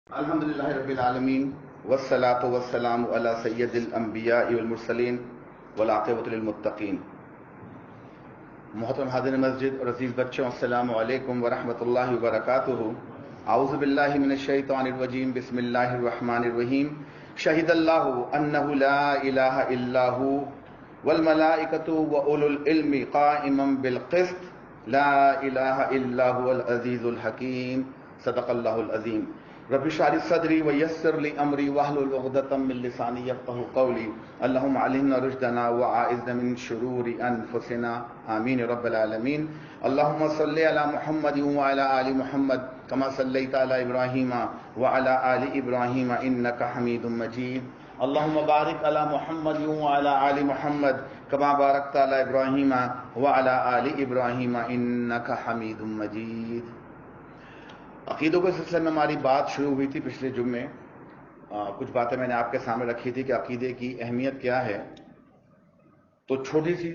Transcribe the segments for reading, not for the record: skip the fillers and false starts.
الحمد للہ رب العالمین والصلاة والسلام علی سید الانبیاء والمرسلین والعاقبۃ للمتقین۔ محترم حاضرین مسجد اور عزیز بچوں، السلام علیکم ورحمۃ اللہ وبرکاتہ۔ اعوذ باللہ من الشیطان الرجیم، بسم اللہ الرحمن الرحیم۔ شہد اللہ انہ لا الہ الا هو والملائکۃ واولو العلم قائما بالقسط لا الہ الا هو العزیز الحکیم۔ صدق اللہ العظیم۔ رب اشرح لي صدري ويسر لي امري واحلل عقدة من لساني يفقهوا قولي۔ اللهم علمنا رشدنا واعذنا من شرور انفسنا، آمین رب العالمین۔ اللهم صل على محمد وعلى آل محمد كما صليت على ابراہیم وعلى آل ابراہیم انك حمید مجید۔ اللهم بارك على محمد وعلى آل محمد كما باركت على ابراہیم وعلى آل ابراہیم انك حمید مجید۔ عقیدوں کے سلسلے میں ہماری بات شروع ہوئی تھی پچھلے جمعے۔ کچھ باتیں میں نے آپ کے سامنے رکھی تھی کہ عقیدے کی اہمیت کیا ہے، تو چھوٹی سی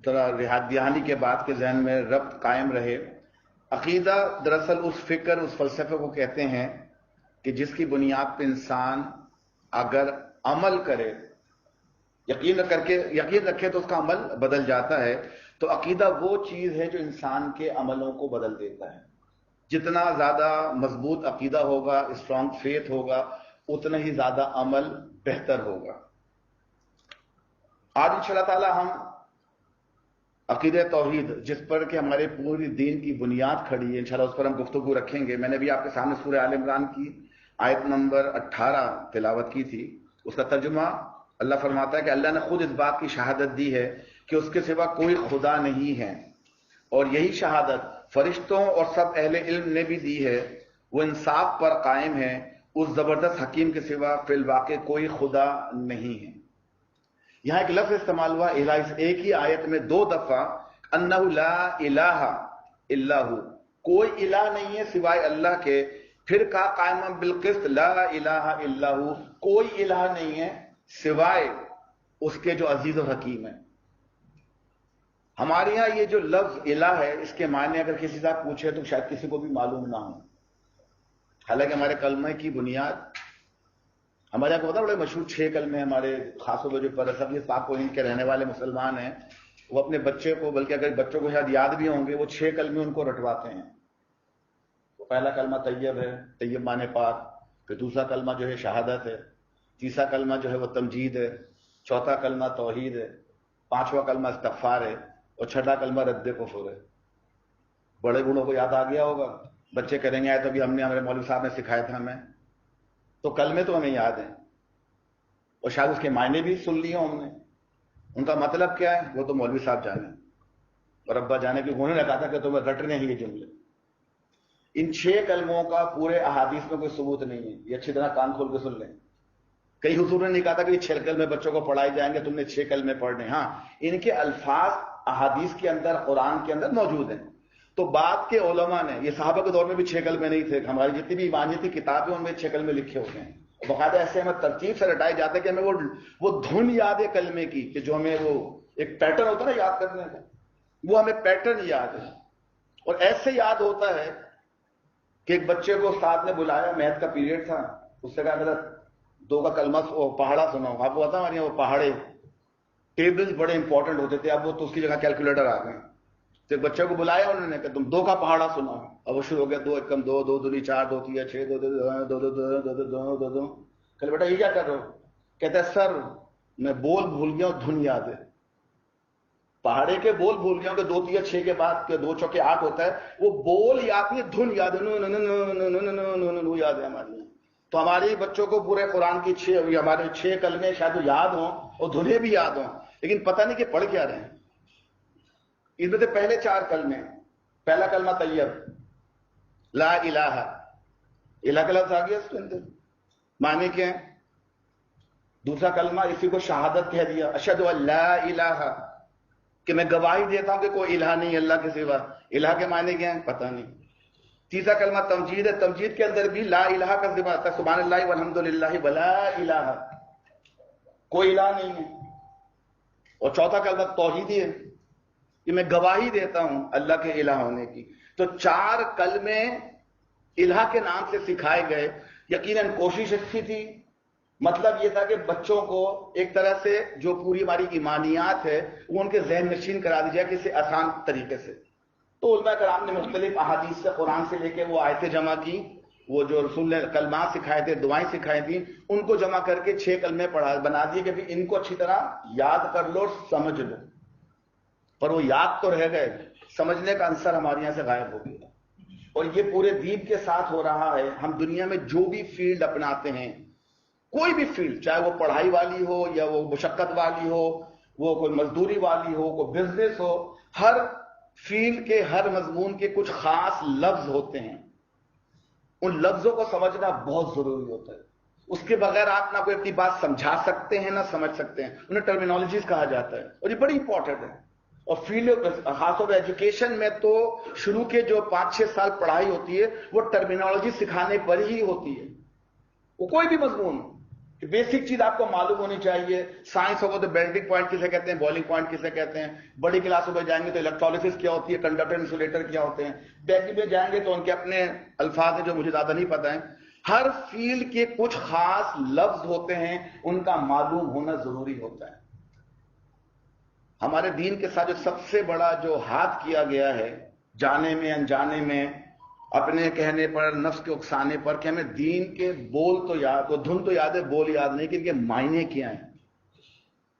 ذرا دہانی کے بعد کے ذہن میں ربط قائم رہے۔ عقیدہ دراصل اس فکر، اس فلسفے کو کہتے ہیں کہ جس کی بنیاد پہ انسان اگر عمل کرے، یقین رکھے تو اس کا عمل بدل جاتا ہے۔ تو عقیدہ وہ چیز ہے جو انسان کے عملوں کو بدل دیتا ہے۔ جتنا زیادہ مضبوط عقیدہ ہوگا، اسٹرانگ فیتھ ہوگا، اتنا ہی زیادہ عمل بہتر ہوگا۔ آج انشاءاللہ تعالی ہم عقیدہ توحید، جس پر کہ ہمارے پوری دین کی بنیاد کھڑی ہے، انشاءاللہ اس پر ہم گفتگو رکھیں گے۔ میں نے بھی آپ کے سامنے سورہ آل عمران کی آیت نمبر 18 تلاوت کی تھی۔ اس کا ترجمہ اللہ فرماتا ہے کہ اللہ نے خود اس بات کی شہادت دی ہے کہ اس کے سوا کوئی خدا نہیں ہے، اور یہی شہادت فرشتوں اور سب اہل علم نے بھی دی ہے، وہ انصاف پر قائم ہے، اس زبردست حکیم کے سوا فی الواقع کوئی خدا نہیں ہے۔ یہاں ایک لفظ استعمال ہوا الہ، اس ایک ہی آیت میں 2 دفعہ، انہ لا الہ الا ہو، کوئی الہ نہیں ہے سوائے اللہ کے۔ پھر کہا قائما بالقسط لا الہ الا ہو، کوئی الہ نہیں ہے سوائے اس کے جو عزیز و حکیم ہے۔ ہمارے یہاں یہ جو لفظ الہ ہے، اس کے معنی اگر کسی سے پوچھے تو شاید کسی کو بھی معلوم نہ ہو۔ حالانکہ ہمارے کلمہ کی بنیاد، ہمارے یہاں کو پتا بڑے مشہور 6 کلمے ہمارے خاص طور پر جو پرسب پاک و ہند کے رہنے والے مسلمان ہیں، وہ اپنے بچے کو، بلکہ اگر بچوں کو شاید یاد بھی ہوں گے، وہ 6 کلمے ان کو رٹواتے ہیں۔ تو پہلا کلمہ طیب ہے، طیب معنی پاک۔ پھر دوسرا کلمہ جو ہے شہادت ہے، تیسرا کلمہ جو ہے وہ تمجید ہے، چوتھا کلمہ توحید ہے، پانچواں کلمہ استغفار ہے، اور چھٹا کلمہ رد کفر ہے۔ بڑے بوڑھوں کو یاد آ گیا ہوگا، بچے کریں گے تو ابھی ہم نے، ہمارے مولوی صاحب نے سکھایا تھا ہمیں، تو کلمے تو ہمیں یاد ہیں، اور شاید اس کے معنی بھی سن لیے ہم نے، ان کا مطلب کیا ہے وہ تو مولوی صاحب جانے اور ابا جانے کی، انہوں نے کہا تھا کہ تمہیں رٹنے ہیں یہ جملے۔ ان 6 کلموں کا پورے احادیث میں کوئی ثبوت نہیں ہے، یہ اچھی طرح کان کھول کے سن لیں۔ کئی حضور نے نہیں کہا تھا کہ یہ 6 کلمے بچوں کو پڑھائے جائیں گے، تم نے 6 کلمے پڑھنے۔ ہاں، ان کے الفاظ احادیث کے اندر، قرآن کے اندر موجود ہیں۔ تو بعد کے علماء نے، یہ صحابہ کے دور میں بھی 6 کلمے نہیں تھے، ہماری جتنی بھی ایمانیتی کتابیں ان میں 6 کلمے لکھے ہوتے ہیں، اور باقاعدہ ایسے ہمیں ترتیب سے رٹائے جاتے ہیں کہ ہمیں وہ دھن یاد ہے کلمے کی، کہ جو ہمیں وہ ایک پیٹرن ہوتا ہے نا یاد کرنے کا، وہ ہمیں پیٹرن یاد ہے۔ اور ایسے یاد ہوتا ہے کہ ایک بچے کو استاد نے بلایا، میتھ کا پیریڈ تھا، اس سے کہا حضرت 2 کا کلمہ پہاڑا سناؤ۔ آپ کو پتا ہمارے یہاں وہ پہاڑے ٹیبلز بڑے امپورٹنٹ ہوتے تھے، اب وہ تو اس کی جگہ کیلکولیٹر آ گئے۔ تو ایک بچے کو بلایا انہوں نے کہ تم 2 کا پہاڑا سناؤ، اب وہ شروع ہو گیا 2 1 2 2 2 4 2 3 6 2 2 2 2 2 2 2۔ کہ بیٹا یہ کیا کر رہے ہو؟ کہتا ہے سر میں بول بھول گیا ہوں، دھن یاد ہے۔ پہاڑے کے بول بھول گیا ہوں کہ 2 3 6 کے بعد کہ 2 چوکے 8 ہوتا ہے، وہ بول یاد نہیں، دھن یاد ہے، یاد ہے ہمارے یہاں۔ تو ہمارے بچوں کو پورے قرآن کی ہمارے 6 کلمے شاید یاد ہوں اور دھنیں بھی یاد ہوں، لیکن پتہ نہیں کہ پڑھ کیا رہے ہیں۔ ان میں سے پہلے 4 کلمے، پہلا کلمہ طیب لا الہ، الہ کا لفظ آ گیا اس کے اندر، معنی کیا ہے؟ دوسرا کلمہ اسی کو شہادت کہہ دیا، اشہد ان لا الہ، کہ میں گواہی دیتا ہوں کہ کوئی الہ نہیں اللہ کے سوا۔ الہ کے معنی کیا ہیں پتہ نہیں۔ تیسرا کلمہ تمجید ہے، تمجید کے اندر بھی لا الہ کا ذکر آتا ہے، سبحان اللہ والحمد للہ ولا الہ، کوئی الہ نہیں ہے۔ اور چوتھا کلمہ توحیدی ہے، کہ میں گواہی دیتا ہوں اللہ کے الہ ہونے کی۔ تو 4 کلمے الہ کے نام سے سکھائے گئے، یقیناً کوشش اچھی تھی، مطلب یہ تھا کہ بچوں کو ایک طرح سے جو پوری ہماری ایمانیات ہے وہ ان کے ذہن نشین کرا دی جائے کسی آسان طریقے سے. تو علماء کرام نے مختلف احادیث سے، قرآن سے لے کے وہ آیتیں جمع کی، وہ جو رسول نے کلمات سکھائے تھے، دعائیں سکھائی تھیں، ان کو جمع کر کے 6 کلمے بنا دیے کہ ان کو اچھی طرح یاد کر لو، سمجھ لو. پر وہ یاد تو رہ گئے، سمجھنے کا عنصر ہمارے یہاں سے غائب ہو گیا. اور یہ پورے دین کے ساتھ ہو رہا ہے. ہم دنیا میں جو بھی فیلڈ اپناتے ہیں، کوئی بھی فیلڈ، چاہے وہ پڑھائی والی ہو یا وہ مشقت والی ہو، وہ کوئی مزدوری والی ہو، کوئی بزنس ہو، ہر فیلڈ کے ہر مضمون کے کچھ خاص لفظ ہوتے ہیں. ان لفظوں کو سمجھنا بہت ضروری ہوتا ہے. اس کے بغیر آپ نہ کوئی اپنی بات سمجھا سکتے ہیں نہ سمجھ سکتے ہیں. انہیں ٹرمینالوجیز کہا جاتا ہے اور یہ بڑی امپورٹنٹ ہے. اور فیلڈ خاص طور پہ ایجوکیشن میں تو شروع کے جو 5-6 سال پڑھائی ہوتی ہے وہ ٹرمینالوجی سکھانے پر ہی ہوتی ہے. وہ کوئی بھی مضمون، بیسک چیز آپ کو معلوم ہونی چاہیے. سائنس ہوگا تو بیلٹنگ پوائنٹ کسے کہتے ہیں، بوائلنگ پوائنٹ کسے کہتے ہیں. بڑی کلاسوں میں جائیں گے تو الیکٹرولسس کیا ہوتی ہے، کنڈکٹر انسولیٹر کیا ہوتے ہیں. بیکنگ میں جائیں گے تو ان کے اپنے الفاظ ہیں جو مجھے زیادہ نہیں پتہ ہیں. ہر فیلڈ کے کچھ خاص لفظ ہوتے ہیں، ان کا معلوم ہونا ضروری ہوتا ہے. ہمارے دین کے ساتھ جو سب سے بڑا جو ہاتھ کیا گیا ہے، جانے میں انجانے میں، اپنے کہنے پر، نفس کے اکسانے پر، کہ ہمیں دین کے بول تو یاد، وہ دھن تو یاد ہے، بول یاد نہیں کہ ان کے معنی کیا ہیں.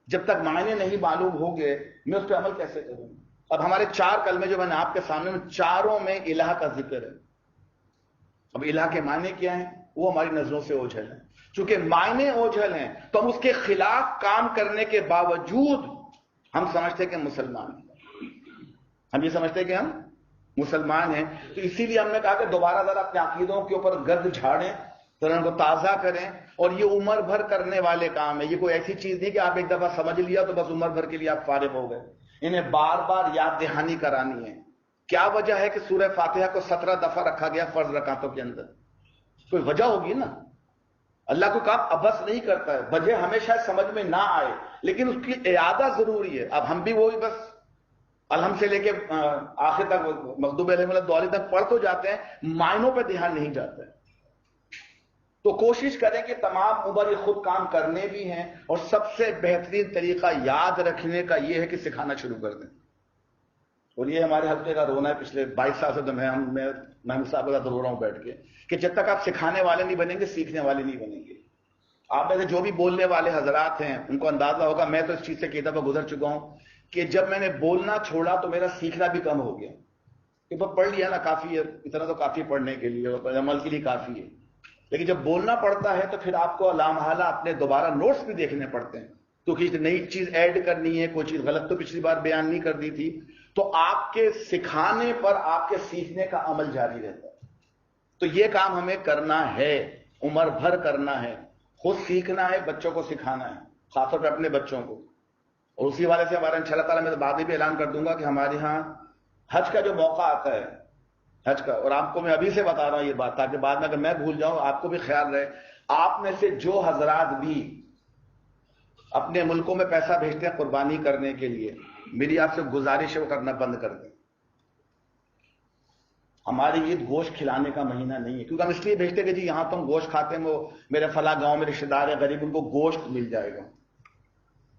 جب تک معنی نہیں معلوم ہوں گے میں اس پہ عمل کیسے کروں. اب ہمارے 4 کلمے جو میں نے آپ کے سامنے میں، چاروں میں الہ کا ذکر ہے. اب الہ کے معنی کیا ہیں وہ ہماری نظروں سے اوجھل ہیں. چونکہ معنی اوجھل ہیں تو ہم اس کے خلاف کام کرنے کے باوجود ہم سمجھتے ہیں کہ مسلمان ہیں. ہم یہ سمجھتے ہیں کہ ہم مسلمان ہیں. تو اسی لیے ہم نے کہا کہ دوبارہ ذرا اپنے عقیدوں کے اوپر گرد جھاڑیں، ذرا ان کو تازہ کریں. اور یہ عمر بھر کرنے والے کام ہے. یہ کوئی ایسی چیز نہیں کہ آپ ایک دفعہ سمجھ لیا تو بس عمر بھر کے لیے آپ فارغ ہو گئے. انہیں بار بار یاد دہانی کرانی ہے. کیا وجہ ہے کہ سورہ فاتحہ کو 17 دفعہ رکھا گیا فرض رکعتوں کے اندر؟ کوئی وجہ ہوگی نا. اللہ کو کام ابس نہیں کرتا ہے. وجہ ہمیشہ سمجھ میں نہ آئے لیکن اس کی اعادہ ضروری ہے. اب ہم بھی وہی بس الحمد سے لے کے آخر تک مغضوب علیہم الضالین تک پڑھ تو جاتے ہیں، معنوں پہ دھیان نہیں جاتا ہے. تو کوشش کریں کہ تمام عمر یہ خود کام کرنے بھی ہیں. اور سب سے بہترین طریقہ یاد رکھنے کا یہ ہے کہ سکھانا شروع کر دیں. اور یہ ہمارے حلقے کا رونا ہے. پچھلے 22 سال سے تو میں صاحب کا رو رہا ہوں بیٹھ کے کہ جب تک آپ سکھانے والے نہیں بنیں گے سیکھنے والے نہیں بنیں گے. آپ میں سے جو بھی بولنے والے حضرات ہیں ان کو اندازہ ہوگا، میں تو اس چیز سے کئی دفعہ گزر چکا ہوں کہ جب میں نے بولنا چھوڑا تو میرا سیکھنا بھی کم ہو گیا. کہ پڑھ لیا نا کافی ہے، اتنا تو کافی پڑھنے کے لیے، عمل کے لیے کافی ہے. لیکن جب بولنا پڑتا ہے تو پھر آپ کو لامحالہ اپنے دوبارہ نوٹس بھی دیکھنے پڑتے ہیں. تو کچھ نئی چیز ایڈ کرنی ہے، کوئی چیز غلط تو پچھلی بار بیان نہیں کر دی تھی. تو آپ کے سکھانے پر آپ کے سیکھنے کا عمل جاری رہتا ہے. تو یہ کام ہمیں کرنا ہے، عمر بھر کرنا ہے. خود سیکھنا ہے، بچوں کو سکھانا ہے، خاص طور پہ اپنے بچوں کو. اور اسی والے سے ہمارا انشاءاللہ تعالیٰ میں بعد میں بھی اعلان کر دوں گا کہ ہمارے ہاں حج کا جو موقع آتا ہے، حج کا، اور آپ کو میں ابھی سے بتا رہا ہوں یہ بات تاکہ بعد میں اگر میں بھول جاؤں آپ کو بھی خیال رہے. آپ میں سے جو حضرات بھی اپنے ملکوں میں پیسہ بھیجتے ہیں قربانی کرنے کے لیے، میری آپ سے گزارش ہے وہ کرنا بند کر دیں. ہماری عید گوشت کھلانے کا مہینہ نہیں ہے، کیونکہ ہم اس لیے بھیجتے کہ جی یہاں تو ہم گوشت کھاتے ہیں، وہ میرے فلاں گاؤں میں رشتے دار ہیں غریب، ان کو گوشت مل جائے گا.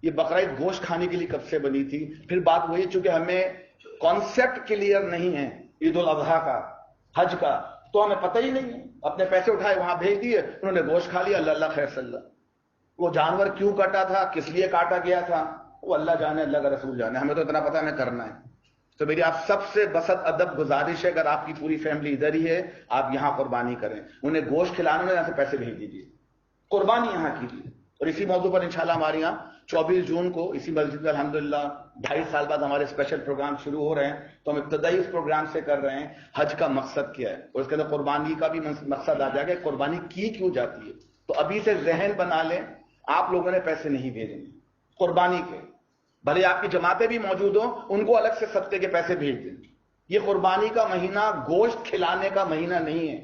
یہ بقرعید گوشت کھانے کے لیے کب سے بنی تھی؟ پھر بات وہی، چونکہ ہمیں کانسیپٹ کلیئر نہیں ہے عید الاضحیٰ کا، حج کا، تو ہمیں پتہ ہی نہیں ہے. اپنے پیسے اٹھائے وہاں بھیج دیے، انہوں نے گوشت کھا لیا، اللہ اللہ خیر صلی اللہ. وہ جانور کیوں کاٹا تھا، کس لیے کاٹا گیا تھا، وہ اللہ جانے، اللہ کا رسول جانے. ہمیں تو اتنا پتہ ہمیں کرنا ہے. تو میری آپ سب سے بسط ادب گزارش ہے، اگر آپ کی پوری فیملی ادھر ہی ہے آپ یہاں قربانی کریں. انہیں گوشت کھلانے میں یہاں سے پیسے بھیج دیجیے، قربانی یہاں کیجیے. اور اسی موضوع پر انشاءاللہ ہمارے یہاں 24 جون کو اسی مسجد میں الحمدللہ 2.5 سال بعد ہمارے اسپیشل پروگرام شروع ہو رہے ہیں. تو ہم ابتدائی اس پروگرام سے کر رہے ہیں حج کا مقصد کیا ہے، اور اس کے اندر قربانی کا بھی مقصد آ جائے گا، قربانی کی کیوں جاتی ہے. تو ابھی سے ذہن بنا لیں، آپ لوگوں نے پیسے نہیں بھیجنے قربانی کے، بھلے آپ کی جماعتیں بھی موجود ہوں ان کو الگ سے صدقے کے پیسے بھیج دیں. یہ قربانی کا مہینہ گوشت کھلانے کا مہینہ نہیں ہے،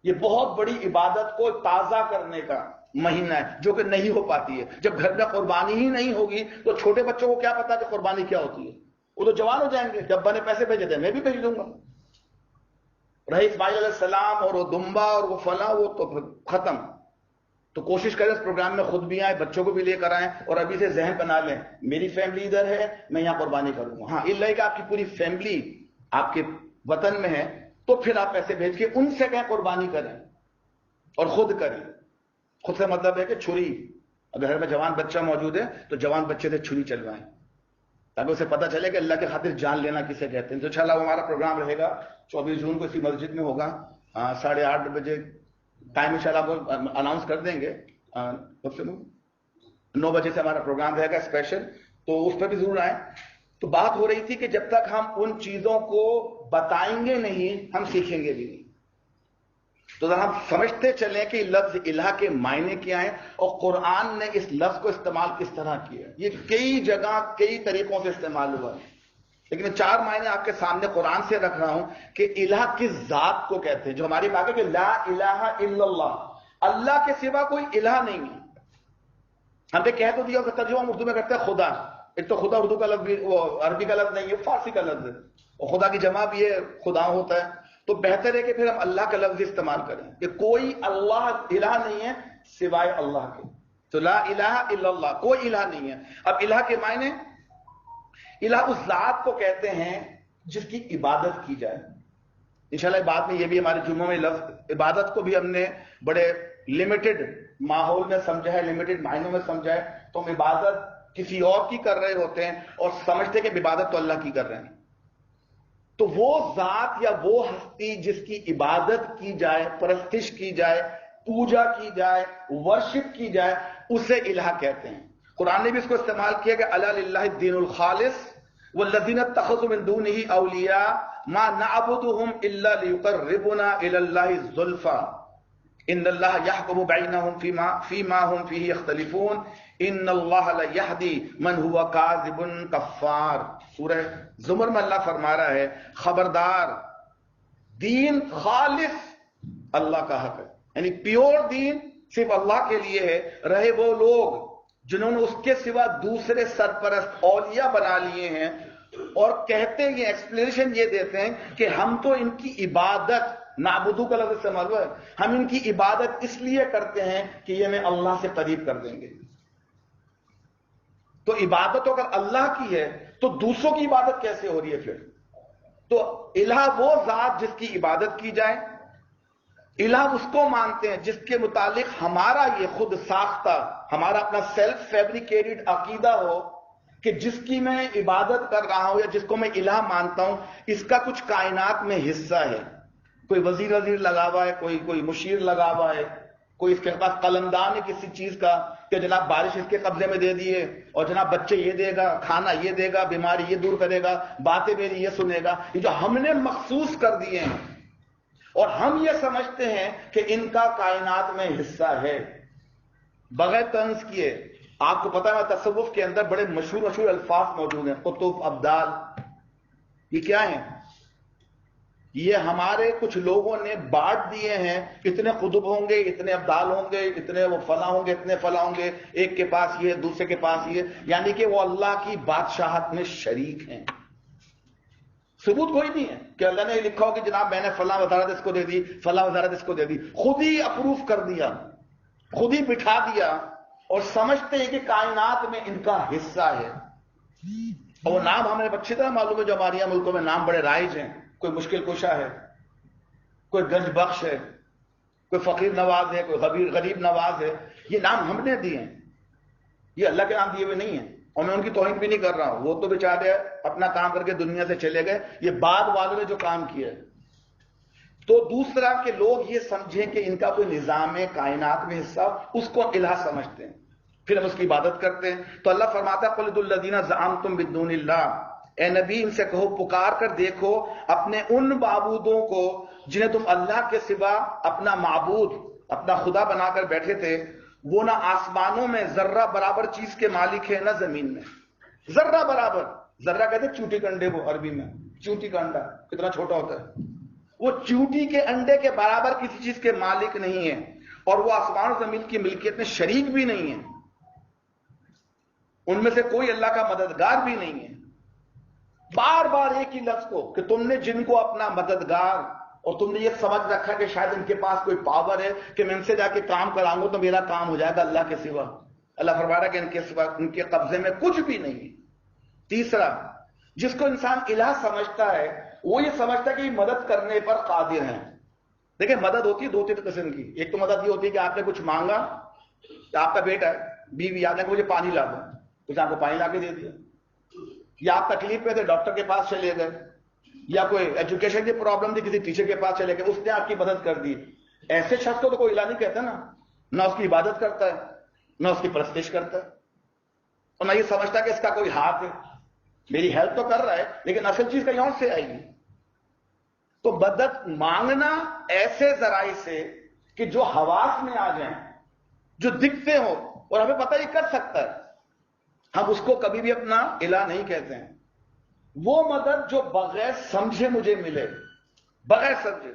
یہ بہت بڑی عبادت کو تازہ کرنے کا مہینہ ہے جو کہ نہیں ہو پاتی ہے. جب گھر میں قربانی ہی نہیں ہوگی تو چھوٹے بچوں کو کیا پتا کہ قربانی کیا ہوتی ہے. وہ تو جوان ہو جائیں گے، جب میں نے پیسے بھیجے تھے میں بھی بھیج دوں گا. رہے اسماعیل علیہ السلام اور وہ دمبا اور وہ فلاں، وہ تو ختم. تو کوشش کریں اس پروگرام میں خود بھی آئیں، بچوں کو بھی لے کر آئیں، اور ابھی سے ذہن بنا لیں میری فیملی ادھر ہے، میں یہاں قربانی کروں گا. ہاں اللہ کہ آپ کی پوری فیملی آپ کے وطن میں ہے تو پھر آپ پیسے بھیج کے ان سے کہیں قربانی کریں اور خود کریں. خود سے مطلب ہے کہ چھری، اگر گھر میں جوان بچہ موجود ہے تو جوان بچے سے چھری چلوائیں تاکہ اسے پتہ چلے کہ اللہ کی خاطر جان لینا کسے کہتے ہیں. تو انشاءاللہ ہمارا پروگرام رہے گا 24 جون کو اسی مسجد میں ہوگا 8:30 بجے. ٹائم انشاءاللہ آپ کو اناؤنس کر دیں گے. 9 بجے سے ہمارا پروگرام رہے گا اسپیشل، تو اس پہ بھی ضرور آئیں. تو بات ہو رہی تھی کہ جب تک ہم ان چیزوں کو بتائیں گے نہیں ہم سیکھیں گے بھی نہیں. تو ہم سمجھتے چلیں کہ لفظ الہ کے معنی کیا ہیں اور قرآن نے اس لفظ کو استعمال کس طرح کیا. یہ کئی جگہ کئی طریقوں سے استعمال ہوا ہے، لیکن میں 4 معنی آپ کے سامنے قرآن سے رکھ رہا ہوں کہ الہ کس ذات کو کہتے ہیں. جو ہماری بات ہے کہ لا الہ الا اللہ، اللہ کے سوا کوئی الہ نہیں ہے. ہم نے کہہ تو دیا کہ ترجمہ ہم اردو میں کرتے ہیں خدا. ایک تو خدا اردو کا لفظ بھی، وہ عربی کا لفظ نہیں ہے، فارسی کا لفظ ہے، اور خدا کی جمع بھی ہے خدا ہوتا ہے. تو بہتر ہے کہ پھر ہم اللہ کا لفظ استعمال کریں کہ کوئی اللہ الہ نہیں ہے سوائے اللہ کے. تو لا الہ الا اللہ، کوئی الہ نہیں ہے. اب الہ کے معنی، الہ اس ذات کو کہتے ہیں جس کی عبادت کی جائے. انشاءاللہ بعد میں یہ بھی ہمارے جمعوں میں لفظ عبادت کو بھی ہم نے بڑے لمیٹڈ ماحول میں سمجھا ہے، لمیٹڈ معنوں میں سمجھا ہے. تو ہم عبادت کسی اور کی کر رہے ہوتے ہیں اور سمجھتے کہ عبادت تو اللہ کی کر رہے ہیں. تو وہ ذات یا وہ ہستی جس کی عبادت کی جائے، پرستش کی جائے، پوجا کی جائے، ورشپ کی جائے، اسے الہ کہتے ہیں. قرآن نے بھی اس کو استعمال کیا کہ الا للہ الدین الخالص والذین اتخذوا من دونہ اولیاء ما نعبدهم الا لیقربونا الی اللہ زلفی ان اللہ یحکم بینہم فیما ہم فیہ یختلفون ان اللہ لیہدی من ہوا کاذب کفار. سورہ زمر میں اللہ فرما رہا ہے خبردار، دین خالص اللہ کا حق ہے، یعنی پیور دین صرف اللہ کے لیے ہے. رہے وہ لوگ جنہوں نے اس کے سوا دوسرے سرپرست اولیاء بنا لیے ہیں اور کہتے ہیں، یہ ایکسپلینیشن یہ دیتے ہیں کہ ہم تو ان کی عبادت، نعبدو کا لفظ استعمال ہوا ہے، ہم ان کی عبادت اس لیے کرتے ہیں کہ یہ ہمیں اللہ سے قریب کر دیں گے. تو عبادت اگر اللہ کی ہے تو دوسروں کی عبادت کیسے ہو رہی ہے پھر؟ تو الہ وہ ذات جس کی عبادت کی جائے. الہ اس کو مانتے ہیں جس کے متعلق ہمارا یہ خود ساختہ، ہمارا اپنا سیلف فیبریکیٹڈ عقیدہ ہو کہ جس کی میں عبادت کر رہا ہوں یا جس کو میں الہ مانتا ہوں اس کا کچھ کائنات میں حصہ ہے. کوئی وزیر لگا ہوا ہے، کوئی مشیر لگا ہوا ہے، کوئی اس کے پاس قلمدان ہے کسی چیز کا کہ جناب بارش اس کے قبضے میں دے دیے اور جناب بچے یہ دے گا، کھانا یہ دے گا، بیماری یہ دور کرے گا، باتیں میری یہ سنے گا. یہ جو ہم نے مخصوص کر دیے ہیں اور ہم یہ سمجھتے ہیں کہ ان کا کائنات میں حصہ ہے بغیر طنز کیے. آپ کو پتا ہے تصوف کے اندر بڑے مشہور الفاظ موجود ہیں، قطب، ابدال. یہ کیا ہیں؟ یہ ہمارے کچھ لوگوں نے بانٹ دیے ہیں، اتنے قطب ہوں گے، اتنے ابدال ہوں گے، اتنے وہ فلاں ہوں گے، اتنے فلاں ہوں گے، ایک کے پاس یہ، دوسرے کے پاس یہ، یعنی کہ وہ اللہ کی بادشاہت میں شریک ہیں. ثبوت کوئی نہیں ہے کہ اللہ نے لکھا ہو کہ جناب میں نے فلاں وزارت اس کو دے دی، فلاں وزارت اس کو دے دی. خود ہی اپروو کر دیا، خود ہی بٹھا دیا اور سمجھتے ہیں کہ کائنات میں ان کا حصہ ہے. اور وہ نام ہمیں اچھی طرح معلوم ہے جو ہمارے یہاں ملکوں میں نام بڑے رائج ہیں. کوئی مشکل کشا ہے، کوئی گنج بخش ہے، کوئی فقیر نواز ہے، کوئی غریب نواز ہے. یہ نام ہم نے دیے ہیں، یہ اللہ کے نام دیے ہوئے نہیں ہیں. اور میں ان کی توہین بھی نہیں کر رہا ہوں، وہ تو بیچارے اپنا کام کر کے دنیا سے چلے گئے. یہ بعد والوں نے جو کام کیا ہے. تو دوسرا کہ لوگ یہ سمجھیں کہ ان کا کوئی نظام کائنات میں حصہ، اس کو الہ سمجھتے ہیں، پھر ہم اس کی عبادت کرتے ہیں. تو اللہ فرماتا ہے قل ادعوا الذین زعمتم من دون اللہ، اے نبی ان سے کہو پکار کر دیکھو اپنے ان معبودوں کو جنہیں تم اللہ کے سوا اپنا معبود، اپنا خدا بنا کر بیٹھے تھے. وہ نہ آسمانوں میں ذرہ برابر چیز کے مالک ہے، نہ زمین میں ذرہ برابر. ذرہ کہتے ہیں چونٹی کا انڈے، وہ عربی میں چونٹی کا انڈا کتنا چھوٹا ہوتا ہے، وہ چونٹی کے انڈے کے برابر کسی چیز کے مالک نہیں ہے، اور وہ آسمان و زمین کی ملکیت میں شریک بھی نہیں ہے. ان میں سے کوئی اللہ کا مددگار بھی نہیں ہے. بار بار ایک ہی لفظ کو کہ تم نے جن کو اپنا مددگار اور تم نے یہ سمجھ رکھا کہ شاید ان کے پاس کوئی پاور ہے کہ میں ان سے جا کے کام کراؤں گا تو میرا کام ہو جائے گا اللہ کے سوا. اللہ فرما رہا ہے کہ ان کے سوا ان کے قبضے میں کچھ بھی نہیں ہے. تیسرا، جس کو انسان الہ سمجھتا ہے وہ یہ سمجھتا ہے کہ یہ مدد کرنے پر قادر ہیں. دیکھیں مدد ہوتی ہے دو تین قسم کی. ایک تو مدد یہ ہوتی ہے کہ آپ نے کچھ مانگا، آپ کا بیٹا ہے، بیوی، آپ نے مجھے پانی لا دو، کچھ آپ کو پانی لا کے دے دیا. یا آپ تکلیف میں تھے ڈاکٹر کے پاس چلے گئے، یا کوئی ایجوکیشن کی پرابلم تھی کسی ٹیچر کے پاس چلے گئے، اس نے آپ کی مدد کر دی. ایسے شخص کو تو کوئی الہ نہیں کہتا نا. نہ اس کی عبادت کرتا ہے، نہ اس کی پرستش کرتا ہے، اور نہ یہ سمجھتا کہ اس کا کوئی ہاتھ ہے. میری ہیلپ تو کر رہا ہے لیکن اصل چیز کہیں اور سے آئے گی. تو مدد مانگنا ایسے ذرائع سے کہ جو حواس میں آ جائیں، جو دکھتے ہوں اور ہمیں پتہ یہ کر سکتا ہے، ہم اس کو کبھی بھی اپنا الہ نہیں کہتے ہیں. وہ مدد جو بغیر سمجھے مجھے ملے، بغیر سمجھے،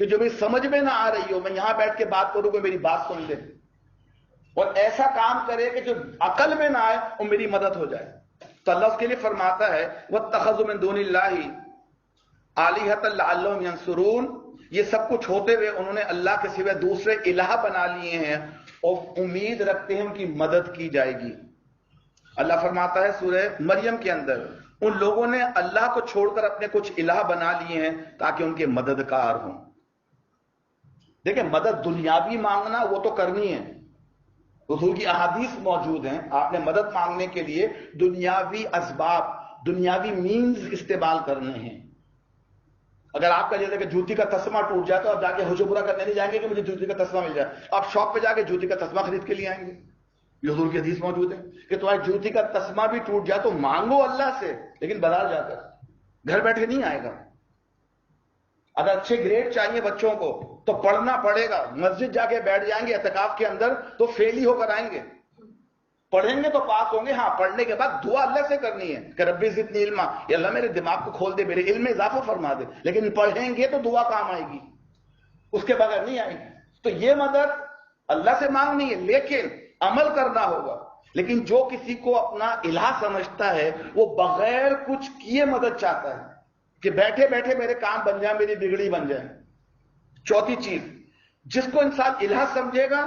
کہ جو میری سمجھ میں نہ آ رہی ہو، میں یہاں بیٹھ کے بات کروں کوئی میری بات سن لے اور ایسا کام کرے کہ جو عقل میں نہ آئے وہ میری مدد ہو جائے. تو اللہ اس کے لیے فرماتا ہے وَاتَّخَذُوا مِن دُونِ اللَّهِ آلِهَةً لَعَلَّهُمْ يَنصُرُونَ. یہ سب کچھ ہوتے ہوئے انہوں نے اللہ کے سوا دوسرے الہ بنا لیے ہیں اور امید رکھتے ہیں ان کی مدد کی جائے گی. اللہ فرماتا ہے سورہ مریم کے اندر، ان لوگوں نے اللہ کو چھوڑ کر اپنے کچھ الہ بنا لیے ہیں تاکہ ان کے مددگار ہوں. دیکھیں مدد دنیاوی مانگنا وہ تو کرنی ہے، حضور کی احادیث موجود ہیں. آپ نے مدد مانگنے کے لیے دنیاوی اسباب، دنیاوی مینز استعمال کرنے ہیں. اگر آپ کا جیسے کہ جوتی کا تسمہ ٹوٹ جائے تو آپ جا کے حجو برا کرنے نہیں جائیں گے کہ مجھے جوتی کا تسمہ مل جائے. آپ شاپ پہ جا کے جوتی کا تسمہ خرید کے لیے آئیں گے. یہ حضور کی حدیث موجود ہے کہ تمہاری جوتی کا تسمہ بھی ٹوٹ جائے تو مانگو اللہ سے، لیکن بازار جا کر، گھر بیٹھے نہیں آئے گا. اگر اچھے گریڈ چاہیے بچوں کو تو پڑھنا پڑے گا. مسجد جا کے بیٹھ جائیں گے اعتکاف کے اندر تو فیل ہی ہو کر آئیں گے. پڑھیں گے تو پاس ہوں گے. ہاں پڑھنے کے بعد دعا اللہ سے کرنی ہے کہ ربی زدنی علما، یا اللہ میرے دماغ کو کھول دے، میرے علم میں اضافہ فرما دے. لیکن پڑھیں گے تو دعا کام آئے گی، اس کے بغیر نہیں آئے گی. تو یہ مدد اللہ سے مانگنی ہے لیکن عمل کرنا ہوگا. لیکن جو کسی کو اپنا الہ سمجھتا ہے وہ بغیر کچھ کیے مدد چاہتا ہے کہ بیٹھے بیٹھے میرے کام بن جائیں، میری بگڑی بن جائے. چوتھی چیز، جس کو انسان الہ سمجھے گا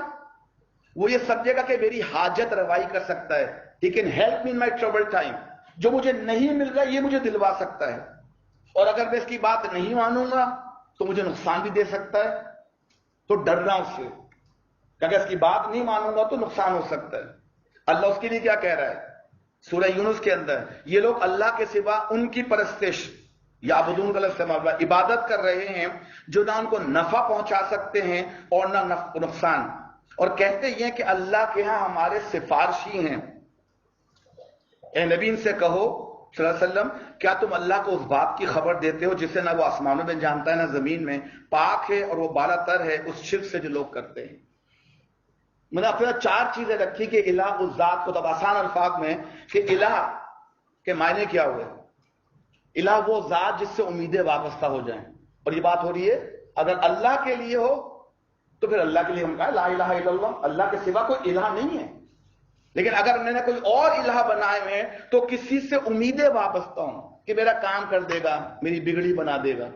وہ یہ سمجھے گا کہ میری حاجت روائی کر سکتا ہے. He can help me in my trouble time. جو مجھے نہیں مل رہا یہ مجھے دلوا سکتا ہے، اور اگر میں اس کی بات نہیں مانوں گا تو مجھے نقصان بھی دے سکتا ہے. تو ڈرنا اس سے کہ اگر اس کی بات نہیں مانوں گا تو نقصان ہو سکتا ہے. اللہ اس کے لیے کیا کہہ رہا ہے سورہ یونس کے اندر؟ یہ لوگ اللہ کے سوا ان کی پرستش، یعبدون کا لفظ استعمال، عبادت کر رہے ہیں جو نہ ان کو نفع پہنچا سکتے ہیں اور نہ نقصان، اور کہتے یہ کہ اللہ کے ہاں ہمارے سفارشی ہیں. اے نبی ان سے کہو صلی اللہ علیہ وسلم، کیا تم اللہ کو اس بات کی خبر دیتے ہو جسے نہ وہ آسمانوں میں جانتا ہے نہ زمین میں، پاک ہے اور وہ بالا تر ہے اس شرک سے جو لوگ کرتے ہیں. میں نے اپنے 4 چیزیں رکھی کہ الہ اس ذات کو، تب آسان الفاظ میں کہ الہ کے معنی کیا ہوئے. الہ وہ ذات جس سے امیدیں وابستہ ہو جائیں، اور یہ بات ہو رہی ہے اگر اللہ کے لیے ہو تو پھر اللہ کے لیے ہم کہا لا الہ الا اللہ، اللہ کے سوا کوئی الہ نہیں ہے. لیکن اگر میں نے کوئی اور الہ بنائے ہوئے تو کسی سے امیدیں وابستہ ہوں کہ میرا کام کر دے گا، میری بگڑی بنا دے گا،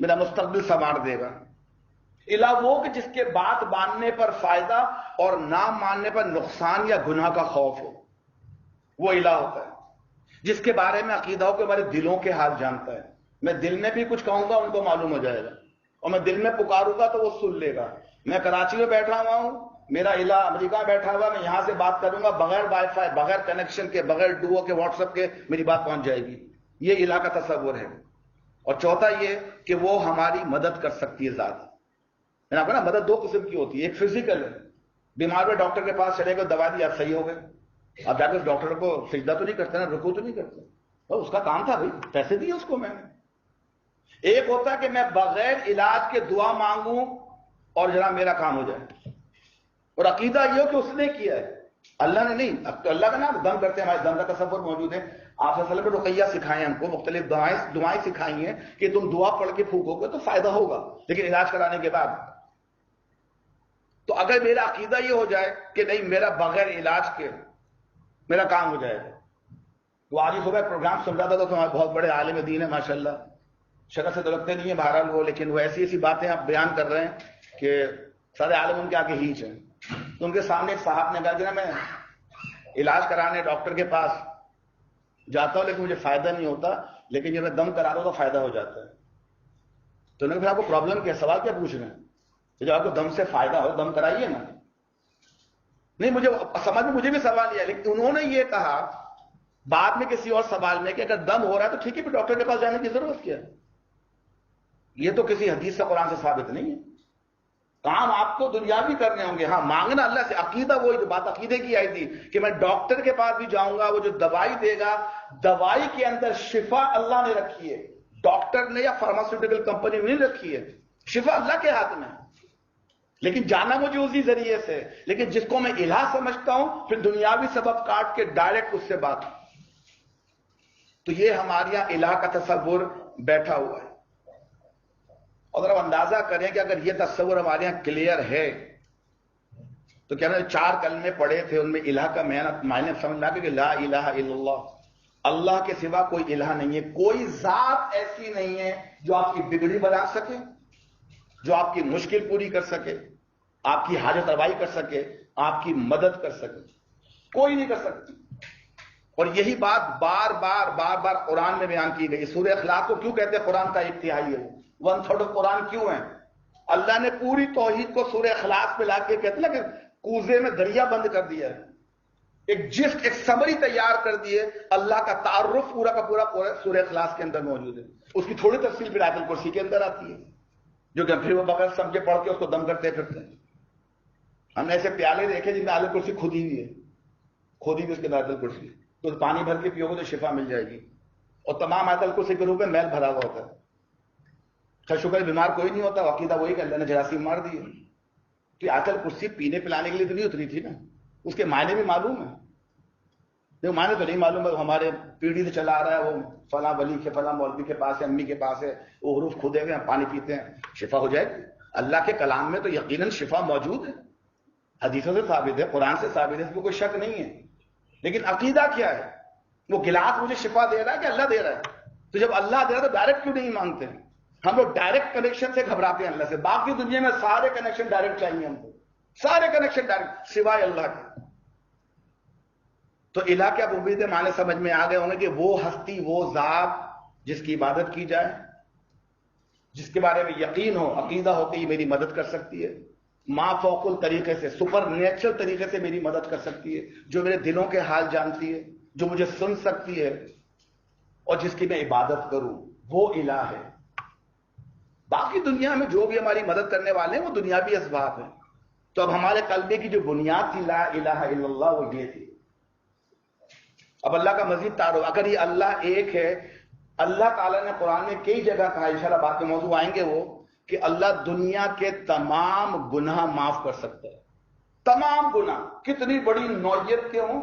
میرا مستقبل سنوار دے گا. الہ وہ کہ جس کے بات ماننے پر فائدہ اور نہ ماننے پر نقصان یا گناہ کا خوف ہو، وہ الہ ہوتا ہے. جس کے بارے میں عقیدہ ہو کہ ہمارے دلوں کے حال جانتا ہے. میں دل میں بھی کچھ کہوں گا ان کو معلوم ہو جائے گا، اور میں دل میں پکاروں گا تو وہ سن لے گا. میں کراچی میں بیٹھا ہوا ہوں، میرا الہ امریکہ میں بیٹھا ہوا، میں یہاں سے بات کروں گا بغیر وائی فائی، بغیر کنیکشن کے، بغیر ڈوو کے، واٹس ایپ کے، میری بات پہنچ جائے گی. یہ الہ کا تصور ہے. اور چوتھا یہ کہ وہ ہماری مدد کر سکتی ہے ذات. میں نے آپ کو نا مدد 2 قسم کی ہوتی ہے. ایک فزیکل ہے، بیمار ہوئے ڈاکٹر کے پاس چلے گئے، دوا دی، آپ صحیح ہو گئے. آپ جا کے اس ڈاکٹر کو سجدہ تو نہیں کرتے نا، رکوع تو نہیں کرتے، اس کا کام تھا بھائی، پیسے دیے اس کو میں نے. ایک ہوتا ہے کہ میں بغیر علاج کے دعا مانگوں اور جناب میرا کام ہو جائے، اور عقیدہ یہ ہو کہ اس نے کیا ہے، اللہ نے نہیں. اللہ کا نام دم کرتے ہیں، ہمارے دم کا تصور موجود ہے. آپ صلی اللہ علیہ وسلم نے رقیہ سکھائے ہم کو، مختلف دعائیں سکھائی ہیں کہ تم دعا پڑھ کے پھونکو گے تو فائدہ ہوگا، لیکن علاج کرانے کے بعد. تو اگر میرا عقیدہ یہ ہو جائے کہ نہیں میرا بغیر علاج کے میرا کام ہو جائے گا. تو آج ہی صبح پروگرام سن رہا تھا تو تمہارے بہت بڑے عالم دین ہے ماشاءاللہ، شکل سے تو لگتے نہیں ہیں بہرحال وہ، لیکن وہ ایسی ایسی باتیں آپ بیان کر رہے ہیں کہ سارے عالم ان کے آگے ہیچ ہیں. تو ان کے سامنے ایک صاحب نے کہا کہ نا میں علاج کرانے ڈاکٹر کے پاس جاتا ہوں لیکن مجھے فائدہ نہیں ہوتا، لیکن جب میں دم کرا رہا ہوں تو فائدہ ہو جاتا ہے. تو انہوں نے کہا آپ کو پرابلم کیا، سوال کیا پوچھ رہے ہیں؟ جب آپ کو دم سے فائدہ ہو دم کرائیے نا. نہیں مجھے سمجھ میں مجھے بھی سوال یہ، لیکن انہوں نے یہ کہا بعد میں کسی اور سوال میں کہ اگر دم ہو رہا ہے تو ٹھیک ہے پھر ڈاکٹر کے پاس جانے کی ضرورت کیا ہے؟ یہ تو کسی حدیث سے قرآن سے ثابت نہیں ہے. کام آپ کو دنیاوی کرنے ہوں گے، ہاں مانگنا اللہ سے. عقیدہ وہی جو بات عقیدے کی آئی تھی کہ میں ڈاکٹر کے پاس بھی جاؤں گا، وہ جو دوائی دے گا دوائی کے اندر شفا اللہ نے رکھی ہے، ڈاکٹر نے یا فارماسیوٹیکل کمپنی نے نہیں رکھی ہے. شفا اللہ کے ہاتھ میں ہے، لیکن جانا مجھے اسی ذریعے سے. لیکن جس کو میں الہ سمجھتا ہوں پھر دنیاوی سبب کاٹ کے ڈائریکٹ اس سے بات. تو یہ ہمارے یہاں الہ کا تصور بیٹھا ہوا ہے. اور اب اندازہ کریں کہ اگر یہ تصور ہمارے یہاں کلیئر ہے تو کیا میں 4 کلمے پڑھے تھے ان میں الہ کا معنی سمجھ لا کہ لا الہ الا اللہ، اللہ کے سوا کوئی الہ نہیں ہے. کوئی ذات ایسی نہیں ہے جو آپ کی بگڑی بنا سکے، جو آپ کی مشکل پوری کر سکے، آپ کی حاجت روائی کر سکے، آپ کی مدد کر سکے. کوئی نہیں کر سکتی. اور یہی بات بار بار قرآن میں بیان کی گئی. سورہ اخلاق کو کیوں کہتے ہیں قرآن کا 1/3 ہے، 1/3 آف قرآن کیوں ہے؟ اللہ نے پوری توحید کو سورہ اخلاق پہ لا کے کہتے ہیں نا کہ کوزے میں دریا بند کر دیا ہے. ایک جسٹ ایک سمری تیار کر دیے. اللہ کا تعارف پورا کا پورا سورہ اخلاص کے اندر موجود ہے. اس کی تھوڑی تفصیل پھر آیت الکرسی کے اندر آتی ہے، جو کہ پھر وہ بغیر سمجھے پڑھ کے اس کو دم کرتے پھرتے ہیں. ہم نے ایسے پیالے دیکھے جن میں آیت الکرسی کھودی ہوئی ہے، کھودی ہوئی اس کے آیت الکرسی، تو پانی بھر کے پیو گے تو شفا مل جائے گی. اور تمام آیت الکرسی کے روپ میں میل بھرا ہوا ہوتا ہے. خیر شکر بیمار کوئی نہیں ہوتا، عقیدہ وہی کہ اللہ نے جراثیم مار دی. تو آیت الکرسی پینے پلانے کے لیے تو نہیں اتری تھی نا، اس کے معنی بھی معلوم ہے. دیکھو معنی تو نہیں معلوم ہے، ہمارے پیڑھی سے چلا آ رہا ہے، وہ فلاں ولی کے فلاں مولوی کے پاس ہے، امی کے پاس ہے، وہ حروف کھودے ہوئے ہیں، پانی پیتے ہیں شفا ہو جائے گی. اللہ کے کلام میں تو یقیناً شفا موجود ہے، حدیثوں سے ثابت ہے، قرآن سے ثابت ہے، اس میں کوئی شک نہیں ہے. لیکن عقیدہ کیا ہے؟ وہ گلاس مجھے شفا دے رہا ہے کہ اللہ دے رہا ہے؟ تو جب اللہ دے رہا ہے تو ڈائریکٹ کیوں نہیں مانگتے ہیں؟ ہم لوگ ڈائریکٹ کنیکشن سے گھبراتے ہیں اللہ سے. باقی دنیا میں سارے کنیکشن ڈائریکٹ چاہیے ہم کو، سارے کنیکشن ڈائریکٹ سوائے اللہ کے. تو الہ کے ربوبیت معنی سمجھ میں آ گئے ہوں گے کہ وہ ہستی، وہ ذات جس کی عبادت کی جائے، جس کے بارے میں یقین ہو، عقیدہ ہو کہ یہ میری مدد کر سکتی ہے، ما فوق الطریقے سے، سپر نیچرل طریقے سے میری مدد کر سکتی ہے، جو میرے دلوں کے حال جانتی ہے، جو مجھے سن سکتی ہے، اور جس کی میں عبادت کروں، وہ الہ ہے. باقی دنیا میں جو بھی ہماری مدد کرنے والے ہیں وہ دنیاوی اسباب ہیں. تو اب ہمارے کلمے کی جو بنیاد تھی لا الہ الا اللہ وہ یہ تھی. اب اللہ کا مزید تعارف، اگر یہ اللہ ایک ہے، اللہ تعالیٰ نے قرآن میں کئی جگہ کہا، انشاءاللہ بعد کے موضوع آئیں گے وہ، کہ اللہ دنیا کے تمام گناہ معاف کر سکتا ہے. تمام گناہ کتنی بڑی نوعیت کے ہوں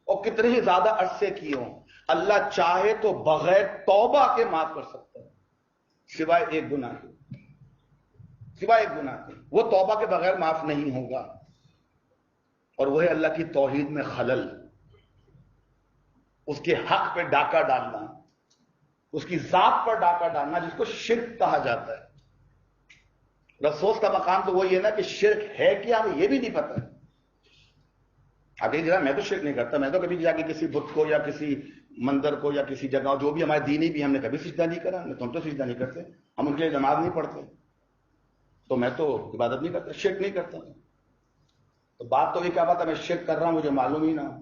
اور کتنے ہی زیادہ عرصے کی ہوں، اللہ چاہے تو بغیر توبہ کے معاف کر سکتا ہے، سوائے ایک گناہ کے. سوائے ایک گناہ کے وہ توبہ کے بغیر معاف نہیں ہوگا. اور وہ ہے اللہ کی توحید میں خلل، اس کے حق پہ ڈاکہ ڈالنا، اس کی ذات پر ڈاکہ ڈالنا، جس کو شرک کہا جاتا ہے. افسوس کا مقام تو وہی ہے نا کہ شرک ہے کیا ہمیں یہ بھی نہیں پتہ. آپ کہیں جناب میں تو شرک نہیں کرتا، میں تو کبھی جا کے کسی بت کو یا کسی مندر کو یا کسی جگہ جو بھی ہمارے دینی بھی ہم نے کبھی سجدہ نہیں کرا. ہم تو سجدہ نہیں کرتے، ہم ان کے لیے نماز نہیں پڑھتے، تو میں تو عبادت نہیں کرتا، شرک نہیں کرتا. تو بات تو یہ کیا بات ہے میں شرک کر رہا ہوں مجھے معلوم ہی نہ ہو.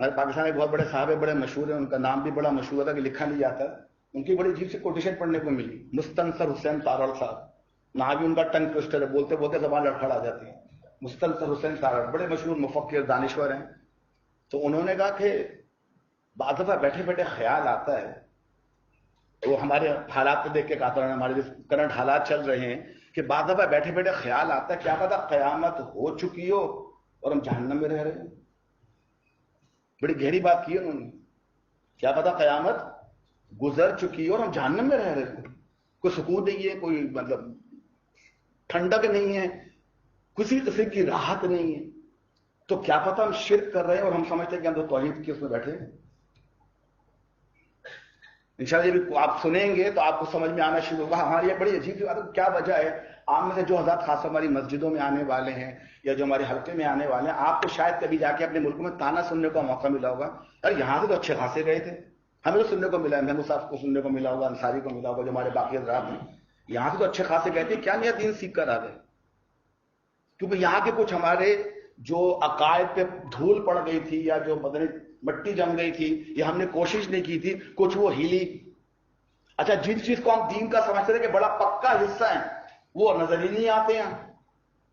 ہمارے پاکستان میں بہت بڑے صاحب بڑے مشہور ہیں، ان کا نام بھی بڑا مشہور تھا کہ لکھا نہیں جاتا. ان کی بڑی عجیب سی کوٹیشن پڑھنے کو ملی، مستنصر حسین تارڑ صاحب. نہ بھی ان کا ٹنگ ٹوسٹر ہے، بولتے بولتے زبان لڑکھڑا جاتی ہے. مستنصر حسین تارڑ بڑے مشہور مفکر دانشور ہیں. تو انہوں نے کہا کہ بعض دفعہ بیٹھے بیٹھے خیال آتا ہے، وہ ہمارے حالات کو دیکھ کے کہا تھا، ہمارے جو کرنٹ حالات چل رہے ہیں، کہ بعض دفعہ بیٹھے بیٹھے خیال آتا ہے کیا پتا قیامت ہو چکی ہو اور ہم جہنم میں رہ رہے ہیں. بڑی گہری بات کی انہوں نے. کیا پتا قیامت گزر چکی ہو اور ہم جہنم میں رہ رہے ہیں. کوئی سکون نہیں ہے، کوئی مطلب ٹھنڈک نہیں ہے، کسی قسم کی راحت نہیں ہے. تو کیا پتا ہم شرک کر رہے ہیں اور ہم سمجھتے ہیں کہ ہم تو توحید کے اس میں بیٹھے ہیں. انشاءاللہ یہ بھی آپ سنیں گے تو آپ کو سمجھ میں آنا شروع ہوگا. ہماری ایک بڑی عجیب سی بات ہے, کیا وجہ ہے آپ میں سے جو حضرات خاص ہماری مسجدوں میں آنے والے ہیں یا جو ہمارے حلقے میں آنے والے ہیں, آپ کو شاید کبھی جا کے اپنے ملکوں میں تانا سننے کا موقع ملا ہوگا, اور یہاں سے تو اچھے خاصے گئے تھے, ہمیں تو سننے کو ملا ہے, محمود صاحب کو سننے کو ملا ہوگا, انصاری کو ملا ہوگا, جو ہمارے باقی حضرات ہیں, یہاں سے تو اچھے خاصے گئے تھے, کیا نیا دین سیکھ کر آ گئے, کیونکہ یہاں کے کچھ ہمارے جو عقائد پہ دھول پڑ گئی تھی یا جو بدن مٹی جم گئی تھی یا ہم نے کوشش نہیں کی تھی, کچھ وہ ہیلی. اچھا جن چیز کو ہم دین کا سمجھتے تھے کہ بڑا پکا حصہ ہے, وہ نظر ہی نہیں آتے ہیں.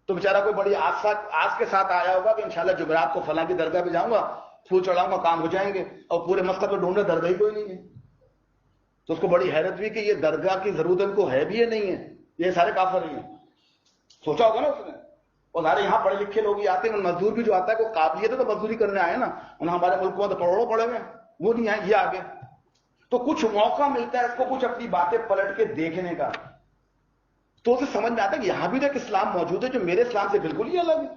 تو بیچارہ کوئی بڑی آس کے ساتھ آیا ہوگا کہ انشاءاللہ جمعرات کو فلاں کی درگاہ پہ جاؤں گا, پھول چڑھاؤں گا, کام ہو جائیں گے, اور پورے مسجد میں ڈھونڈے درگاہ ہی کوئی نہیں ہے. تو اس کو بڑی حیرت ہوئی کہ یہ درگاہ کی ضرورت ان کو ہے بھی یا نہیں ہے, یہ سارے کافر ہی ہیں. سوچا ہوگا نا اس نے. اور سارے یہاں پڑھے لکھے لوگ ہی آتے ہیں, مزدور بھی جو آتا ہے وہ قابلیت ہے تو مزدوری کرنے آئے نا, اور ہمارے ملکوں میں تو کروڑوں پڑے ہوئے, وہ نہیں آئے, یہ آگے. تو کچھ موقع ملتا ہے اس کو کچھ اپنی باتیں پلٹ کے دیکھنے کا, تو اسے سمجھ میں آتا ہے کہ یہاں بھی تو ایک اسلام موجود ہے جو میرے اسلام سے بالکل ہی الگ ہے.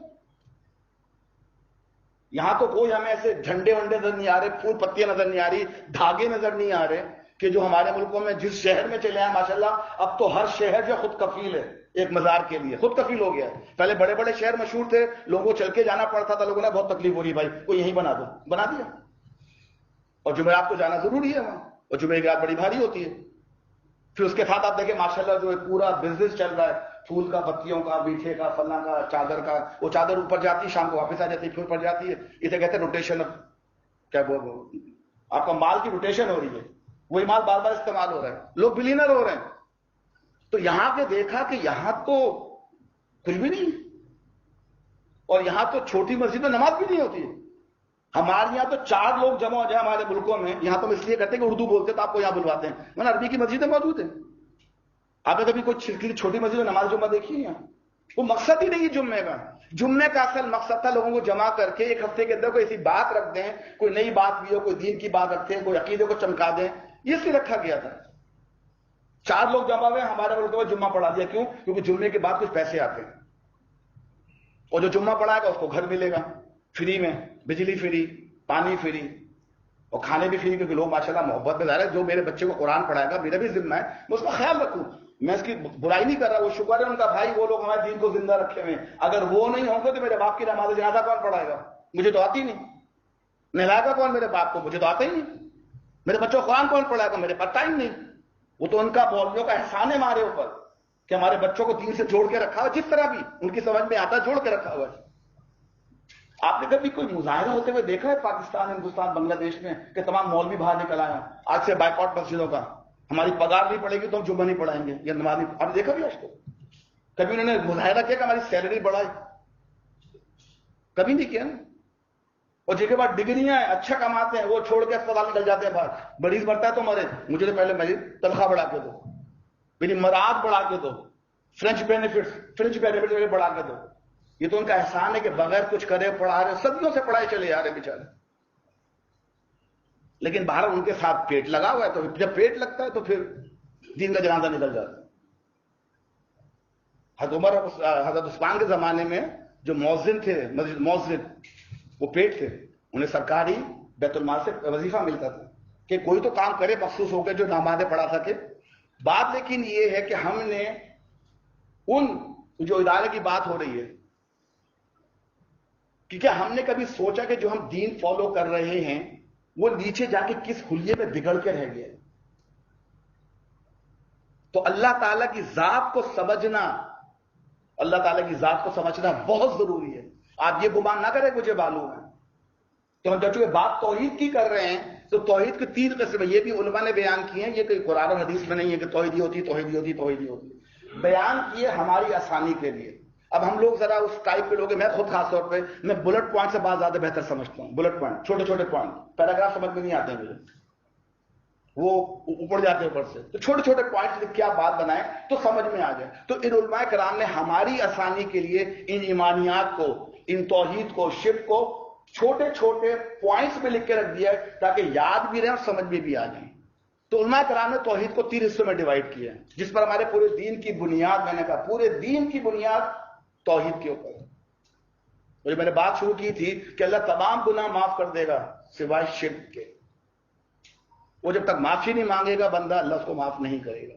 یہاں تو کوئی ہمیں ایسے جھنڈے ونڈے نظر نہیں آ رہے, پھول پتیاں نظر نہیں آ رہی, دھاگے نظر نہیں آ رہے, کہ جو ہمارے ملکوں میں جس شہر میں چلے ہیں ماشاءاللہ اب تو ہر شہر جو خود کفیل ہے ایک مزار کے لیے, خود کفیل ہو گیا ہے. پہلے بڑے بڑے شہر مشہور تھے, لوگوں کو چل کے جانا پڑتا تھا, لوگوں نے بہت تکلیف ہو رہی, بھائی کوئی یہیں بنا دو, بنا دیا. اور جمعرات کو جانا ضروری ہے وہاں, اور جمعے کی رات بڑی بھاری ہوتی ہے. پھر اس کے ساتھ آپ دیکھیں ماشاءاللہ جو پورا بزنس چل رہا ہے, پھول کا, پتیوں کا, میٹھے کا, فلاں کا, چادر کا. وہ چادر اوپر جاتی ہے, شام کو واپس آ جاتی ہے, پھر اوپر جاتی ہے. اسے کہتے ہیں روٹیشن, کیا آپ کا مال کی روٹیشن ہو رہی ہے, وہی مال بار بار استعمال ہو رہا ہے, لوگ بلینر ہو رہے ہیں. تو یہاں کے دیکھا کہ یہاں تو کچھ بھی نہیں, اور یہاں تو چھوٹی مسجد میں نماز بھی نہیں ہوتی ہے. ہمارے یہاں تو 4 لوگ جمع ہو جائیں ہمارے ملکوں میں, یہاں تو ہم اس لیے کرتے ہیں کہ اردو بولتے تو آپ کو یہاں بلواتے ہیں, ورنہ عربی کی مسجدیں موجود ہیں. آپ نے کبھی کوئی چھوٹی مسجد میں نماز جمعہ دیکھی ہے یہاں؟ وہ مقصد ہی نہیں ہے جمعے کا. جمعے کا اصل مقصد تھا لوگوں کو جمع کر کے ایک ہفتے کے اندر کوئی ایسی بات رکھ دیں, کوئی نئی بات بھی ہو, کوئی دین کی بات رکھتے ہیں, کوئی عقیدے کو چمکا دیں, یہ اس لیے رکھا گیا تھا. 4 لوگ جمع ہوئے, ہمارے ملک میں جمعہ پڑھا دیا. کیوں؟ کیونکہ جمعے کے بعد کچھ پیسے آتے ہیں, اور جو جمعہ پڑھائے گا اس کو گھر ملے گا فری میں, بجلی فری, پانی فری, اور کھانے بھی فری, کیونکہ لوگ ماشاءاللہ محبت میں ظاہر ہے. جو میرے بچے کو قرآن پڑھائے گا میرا بھی ذمہ ہے میں اس کا خیال رکھوں, میں اس کی برائی نہیں کر رہا, وہ شکر ہے ان کا بھائی, وہ لوگ ہمارے دین کو زندہ رکھے ہوئے. اگر وہ نہیں ہوں گے تو میرے باپ کی نماز جنازہ کون پڑھائے گا؟ مجھے تو آتی نہیں. نہلائے گا کون میرے باپ کو؟ مجھے تو آتا ہی نہیں. میرے بچوں کو قرآن کون پڑھائے گا؟ میرے پتہ ہی نہیں. وہ تو ان کا مولویوں کا احسان ہے ہمارے اوپر کہ ہمارے بچوں کو دین سے جوڑ کے رکھا ہوا, جس طرح بھی ان کی سمجھ میں آتا جوڑ کے رکھا ہوا ہے. آپ نے کبھی کوئی مظاہرہ ہوتے ہوئے دیکھا ہے پاکستان, ہندوستان, بنگلہ دیش میں کہ تمام مولوی باہر نکل آئے آج سے بائیکاٹ مسجدوں کا, ہماری پگار نہیں پڑے گی تو ہم جمعہ نہیں پڑھائیں گے یا نماز نہیں؟ آپ نے دیکھا بھی آج کو کبھی انہوں نے مظاہرہ کیا کہ ہماری سیلری بڑھائے؟ کبھی نہیں کیا نا. اور جن کے بعد ڈگریاں ہیں, اچھا کماتے ہیں, وہ چھوڑ کے اسپتال نکل جاتے ہیں باہر. مریض مرتا ہے تو مرے, مجھے تو پہلے میری تنخواہ بڑھا کے دو, میری مراد بڑھا کے دو, فرنچ بینیفٹ بڑھا کے دو. یہ تو ان کا احسان ہے کہ بغیر کچھ کرے پڑھا رہے, صدیوں سے پڑھائے چلے آ رہے بیچارے. لیکن باہر ان کے ساتھ پیٹ لگا ہوا ہے, تو جب پیٹ لگتا ہے تو پھر دین کا جنازہ نکل جاتا ہے. حضرت عثمان کے زمانے میں جو مؤذن تھے, مؤذن, وہ پیٹ تھے, انہیں سرکاری بیت المال سے وظیفہ ملتا تھا کہ کوئی تو کام کرے مخصوص ہو کے جو نمازیں پڑھا سکے. بات لیکن یہ ہے کہ ہم نے ان جو ادارے کی بات ہو رہی ہے, کیونکہ ہم نے کبھی سوچا کہ جو ہم دین فالو کر رہے ہیں وہ نیچے جا کے کس خلیے میں بگڑ کے رہ گئے. تو اللہ تعالیٰ کی ذات کو سمجھنا, اللہ تعالیٰ کی ذات کو سمجھنا بہت ضروری ہے. آپ یہ گمان نہ کریں مجھے معلوم ہے, تو ہم جب چونکہ بات توحید کی کر رہے ہیں تو توحید کے 3 قسم, یہ بھی علماء نے بیان کیے ہیں, یہ کوئی قرآن اور حدیث میں نہیں ہے کہ توحیدی ہوتی, توحیدی ہوتی, توحیدی ہوتی, بیان کیے ہماری آسانی کے لیے. اب ہم لوگ ذرا اس ٹائپ کے لوگ ہیں, میں خود خاص طور پہ میں بلٹ پوائنٹ سے بات زیادہ بہتر سمجھتا ہوں. بلٹ پوائنٹ, چھوٹے چھوٹے پوائنٹ, پیراگراف سمجھ میں نہیں آتے ہیں مجھے, وہ اوپر جاتے اوپر سے, تو چھوٹے چھوٹے پوائنٹ لکھ کے آپ بات بنائیں تو سمجھ میں آ جائے. تو ان علماء کرام نے ہماری آسانی کے لیے ان ایمانیات کو, ان توحید کو, شرک کو چھوٹے چھوٹے پوائنٹس میں لکھ کے رکھ دیا ہے تاکہ یاد بھی رہیں اور سمجھ میں بھی آ جائیں. تو علماء کرام نے توحید کو 3 حصوں میں ڈیوائڈ کیا ہے, جس پر ہمارے پورے دین کی بنیاد, میں نے کہا پورے دین کی بنیاد توحید کے اوپر. اور میں نے بات شروع کی تھی کہ اللہ تمام گناہ معاف کر دے گا سوائے شرک کے. وہ جب تک معافی نہیں مانگے گا بندہ، اللہ اس کو معاف نہیں کرے گا.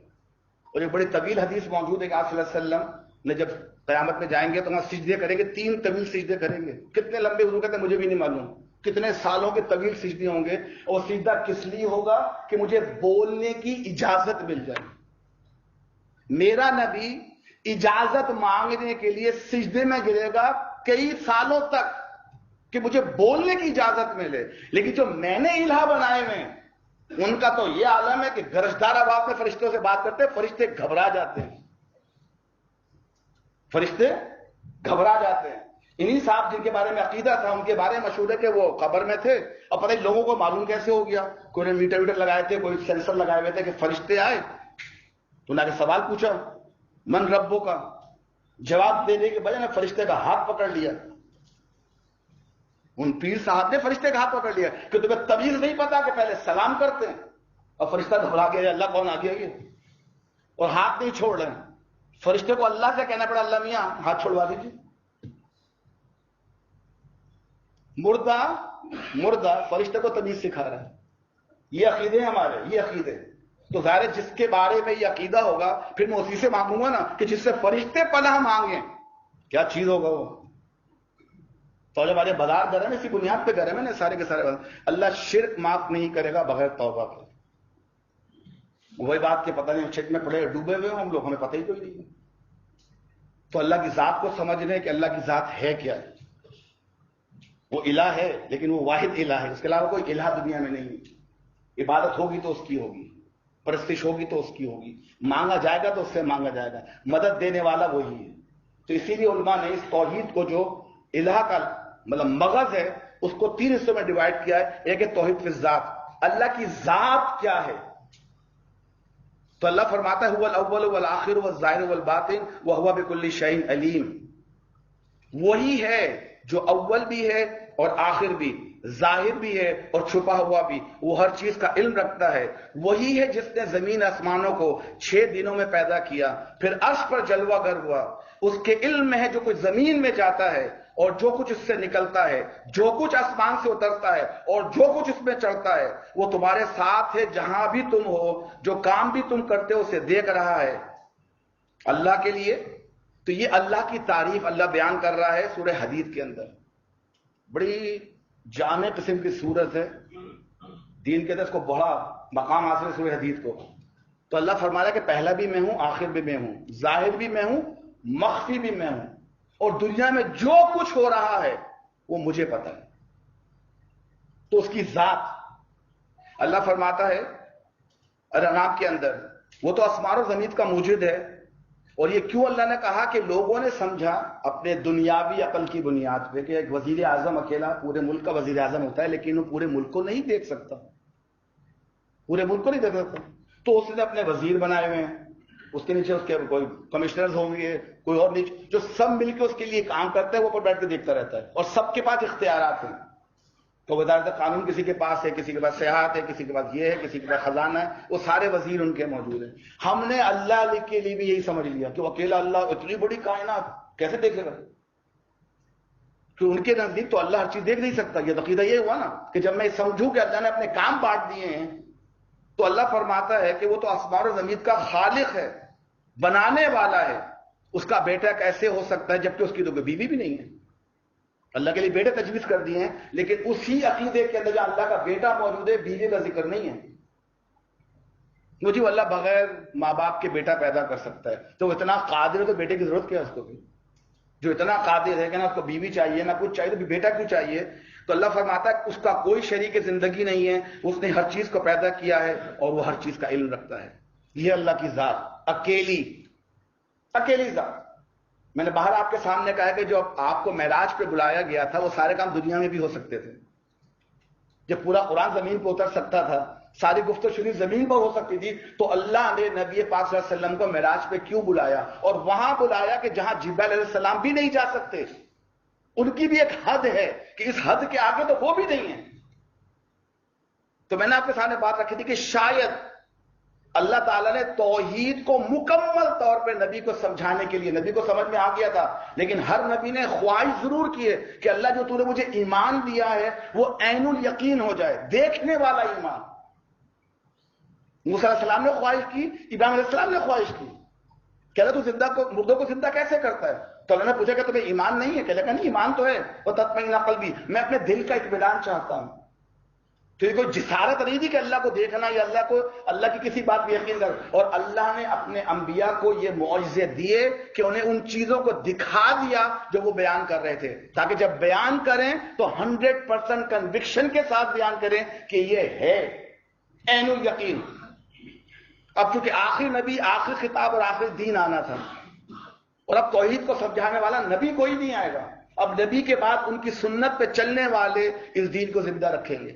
اور ایک بڑی طویل حدیث موجود ہے کہ آپ صلی اللہ علیہ وسلم نے جب قیامت میں جائیں گے تو وہاں سجدے کریں گے، 3 طویل سجدے کریں گے. کتنے لمبے حضور کہتے ہیں مجھے بھی نہیں معلوم، کتنے سالوں کے طویل سجدے ہوں گے. اور سجدہ کس لیے ہوگا؟ کہ مجھے بولنے کی اجازت مل جائے. میرا نبی اجازت مانگنے کے لیے سجدے میں گرے گا کئی سالوں تک کہ مجھے بولنے کی اجازت ملے. لیکن جو میں نے الہ بنائے ہوئے ان کا تو یہ عالم ہے کہ گرجدار آواز میں فرشتوں سے بات کرتے، فرشتے گھبرا جاتے ہیں. فرشتے گھبرا جاتے ہیں. انہی صاحب جن کے بارے میں عقیدہ تھا، ان کے بارے میں مشہور ہے کہ وہ قبر میں تھے اور پتہ نہیں لوگوں کو معلوم کیسے ہو گیا. کوئی نے میٹر ویٹر لگائے تھے، کوئی سینسر لگائے ہوئے تھے کہ فرشتے آئے تو انہوں نے سوال پوچھا من ربوں کا، جواب دینے کے بجائے فرشتے کا ہاتھ پکڑ لیا. ان پیر صاحب نے فرشتے کا ہاتھ پکڑ لیا کہ تمہیں تمیز نہیں پتا کہ پہلے سلام کرتے ہیں. اور فرشتہ گھبرا گیا، اللہ کون آ گیا یہ، اور ہاتھ نہیں چھوڑ رہے ہیں. فرشتے کو اللہ سے کہنا پڑا اللہ میاں ہاتھ چھوڑوا دیجیے. مردہ فرشتے کو تمیز سکھا رہا ہے. یہ عقیدے ہمارے، یہ عقیدے. تو ظاہر جس کے بارے میں یہ عقیدہ ہوگا پھر میں اسی سے مانگوں گا نا کہ جس سے فرشتے پناہ مانگیں. کیا چیز ہوگا وہ؟ تو جب ہمارے بازار گھر میں اسی بنیاد پہ گھر میں نا سارے کے سارے. اللہ شرک معاف نہیں کرے گا بغیر توبہ کے. وہی بات کہ پتہ نہیں شرک میں پڑے ڈوبے ہوئے ہم لوگ، ہمیں پتہ ہی کوئی نہیں. تو اللہ کی ذات کو سمجھنے کہ اللہ کی ذات ہے کیا. وہ الہ ہے لیکن وہ واحد الہ ہے، اس کے علاوہ کوئی الہ دنیا میں نہیں. عبادت ہوگی تو اس کی ہوگی، پرستش ہوگی تو اس کی ہوگی، مانگا جائے گا تو اس سے مانگا جائے گا. مدد دینے والا وہی ہے. تو اسی لیے علماء نے اس توحید کو جو الہ کا مطلب مغز ہے اس کو 3 حصوں میں ڈیوائڈ کیا ہے. ایک ہے توحید فی الذات، اللہ کی ذات کیا ہے. تو اللہ فرماتا ہے هو الاول والآخر والظاہر والباطن وهو بكل شيء علیم. وہی ہے جو اول بھی ہے اور آخر بھی، ظاہر بھی ہے اور چھپا ہوا بھی، وہ ہر چیز کا علم رکھتا ہے. وہی ہے جس نے زمین آسمانوں کو 6 دنوں میں پیدا کیا، پھر عرش پر جلوہ گر ہوا. اس کے علم میں ہے جو کچھ زمین میں جاتا ہے اور جو کچھ اس سے نکلتا ہے، جو کچھ آسمان سے اترتا ہے اور جو کچھ اس میں چڑھتا ہے. وہ تمہارے ساتھ ہے جہاں بھی تم ہو، جو کام بھی تم کرتے ہو اسے دیکھ رہا ہے. اللہ کے لیے تو یہ اللہ کی تعریف اللہ بیان کر رہا ہے سورہ حدید کے اندر. بڑی جامع قسم کی صورت ہے، دین کے اندر اس کو بڑا مقام حاصل ہے سورہ حدید کو. تو اللہ فرما رہا ہے کہ پہلا بھی میں ہوں، آخر بھی میں ہوں، ظاہر بھی میں ہوں، مخفی بھی میں ہوں، اور دنیا میں جو کچھ ہو رہا ہے وہ مجھے پتا ہے. تو اس کی ذات اللہ فرماتا ہے الانعام کے اندر وہ تو آسمان و زمین کا موجود ہے. اور یہ کیوں اللہ نے کہا کہ لوگوں نے سمجھا اپنے دنیاوی عقل کی بنیاد پہ کہ ایک وزیر اعظم اکیلا پورے ملک کا وزیر اعظم ہوتا ہے لیکن وہ پورے ملک کو نہیں دیکھ سکتا، پورے ملک کو نہیں دیکھ سکتا. تو اس نے اپنے وزیر بنائے ہوئے ہیں، اس کے نیچے اس کے کوئی کمشنرز ہوں گے، کوئی اور نیچے، جو سب مل کے اس کے لیے کام کرتے ہیں وہ اوپر بیٹھ کے دیکھتا رہتا ہے. اور سب کے پاس اختیارات ہیں. تو وزارت قانون کسی کے پاس ہے، کسی کے پاس سیاحت ہے، کسی کے پاس یہ ہے، کسی کے پاس خزانہ ہے. وہ سارے وزیر ان کے موجود ہیں. ہم نے اللہ کے لیے بھی یہی سمجھ لیا کہ وہ اکیلا اللہ اتنی بڑی کائنات کیسے دیکھے گا، کہ ان کے نزدیک تو اللہ ہر چیز دیکھ نہیں سکتا. یہ عقیدہ یہ ہوا نا کہ جب میں سمجھوں کہ اللہ نے اپنے کام بانٹ دیے ہیں تو اللہ فرماتا ہے کہ وہ تو آسمان و زمین کا خالق ہے، بنانے والا ہے. اس کا بیٹا کیسے ہو سکتا ہے جبکہ اس کی تو بیوی بھی نہیں ہے. اللہ کے لیے بیٹے تجویز کر دیے ہیں لیکن اسی عقیدے کے اندر جہاں اللہ کا بیٹا موجود ہے بیوی کا ذکر نہیں ہے. مجھے اللہ بغیر ماں باپ کے بیٹا پیدا کر سکتا ہے تو وہ اتنا قادر ہے تو بیٹے کی ضرورت کیا ہے اس کو بھی؟ جو اتنا قادر ہے کہ نہ اس کو بیوی چاہیے نہ کچھ چاہیے تو بیٹا کیوں چاہیے؟ تو اللہ فرماتا ہے اس کا کوئی شریک زندگی نہیں ہے، اس نے ہر چیز کو پیدا کیا ہے اور وہ ہر چیز کا علم رکھتا ہے. یہ اللہ کی ذات اکیلی ذات. میں نے باہر آپ کے سامنے کہا کہ جو آپ کو معراج پہ بلایا گیا تھا وہ سارے کام دنیا میں بھی ہو سکتے تھے. جب پورا قرآن زمین پہ اتر سکتا تھا، ساری گفتگو شریف زمین پر ہو سکتی تھی، تو اللہ نے نبی پاک صلی اللہ علیہ وسلم کو معراج پہ کیوں بلایا؟ اور وہاں بلایا کہ جہاں جبرائیل علیہ السلام بھی نہیں جا سکتے. ان کی بھی ایک حد ہے کہ اس حد کے آگے تو وہ بھی نہیں ہے. تو میں نے آپ کے سامنے بات رکھی تھی کہ شاید اللہ تعالیٰ نے توحید کو مکمل طور پہ نبی کو سمجھانے کے لیے، نبی کو سمجھ میں آ گیا تھا لیکن ہر نبی نے خواہش ضرور کی ہے کہ اللہ جو تو نے مجھے ایمان دیا ہے وہ عین الیقین ہو جائے، دیکھنے والا ایمان. موسیٰ علیہ السلام نے خواہش کی، ابراہیم علیہ السلام نے خواہش کی، کہہ رہا تو مردوں کو زندہ کیسے کرتا ہے؟ تو اللہ نے پوچھا کہ تمہیں ایمان نہیں ہے؟ کہہ لگا نہیں ایمان تو ہے، وَتَطْمَئِنَّ قَلْبِي، میں اپنے دل کا اطمینان چاہتا ہوں۔ تو یہ کوئی جسارت نہیں تھی کہ اللہ کو دیکھنا یا اللہ کی کسی بات پہ یقین کر، اور اللہ نے اپنے انبیاء کو یہ معجزے دیے کہ انہیں ان چیزوں کو دکھا دیا جو وہ بیان کر رہے تھے، تاکہ جب بیان کریں تو 100% کنوکشن کے ساتھ بیان کریں کہ یہ ہے عین الیقین۔ اب چونکہ آخری نبی، آخری خطاب اور آخری دین آنا تھا، اور اب توحید کو سمجھانے والا نبی کوئی نہیں آئے گا، اب نبی کے بعد ان کی سنت پہ چلنے والے اس دین کو زندہ رکھیں گے،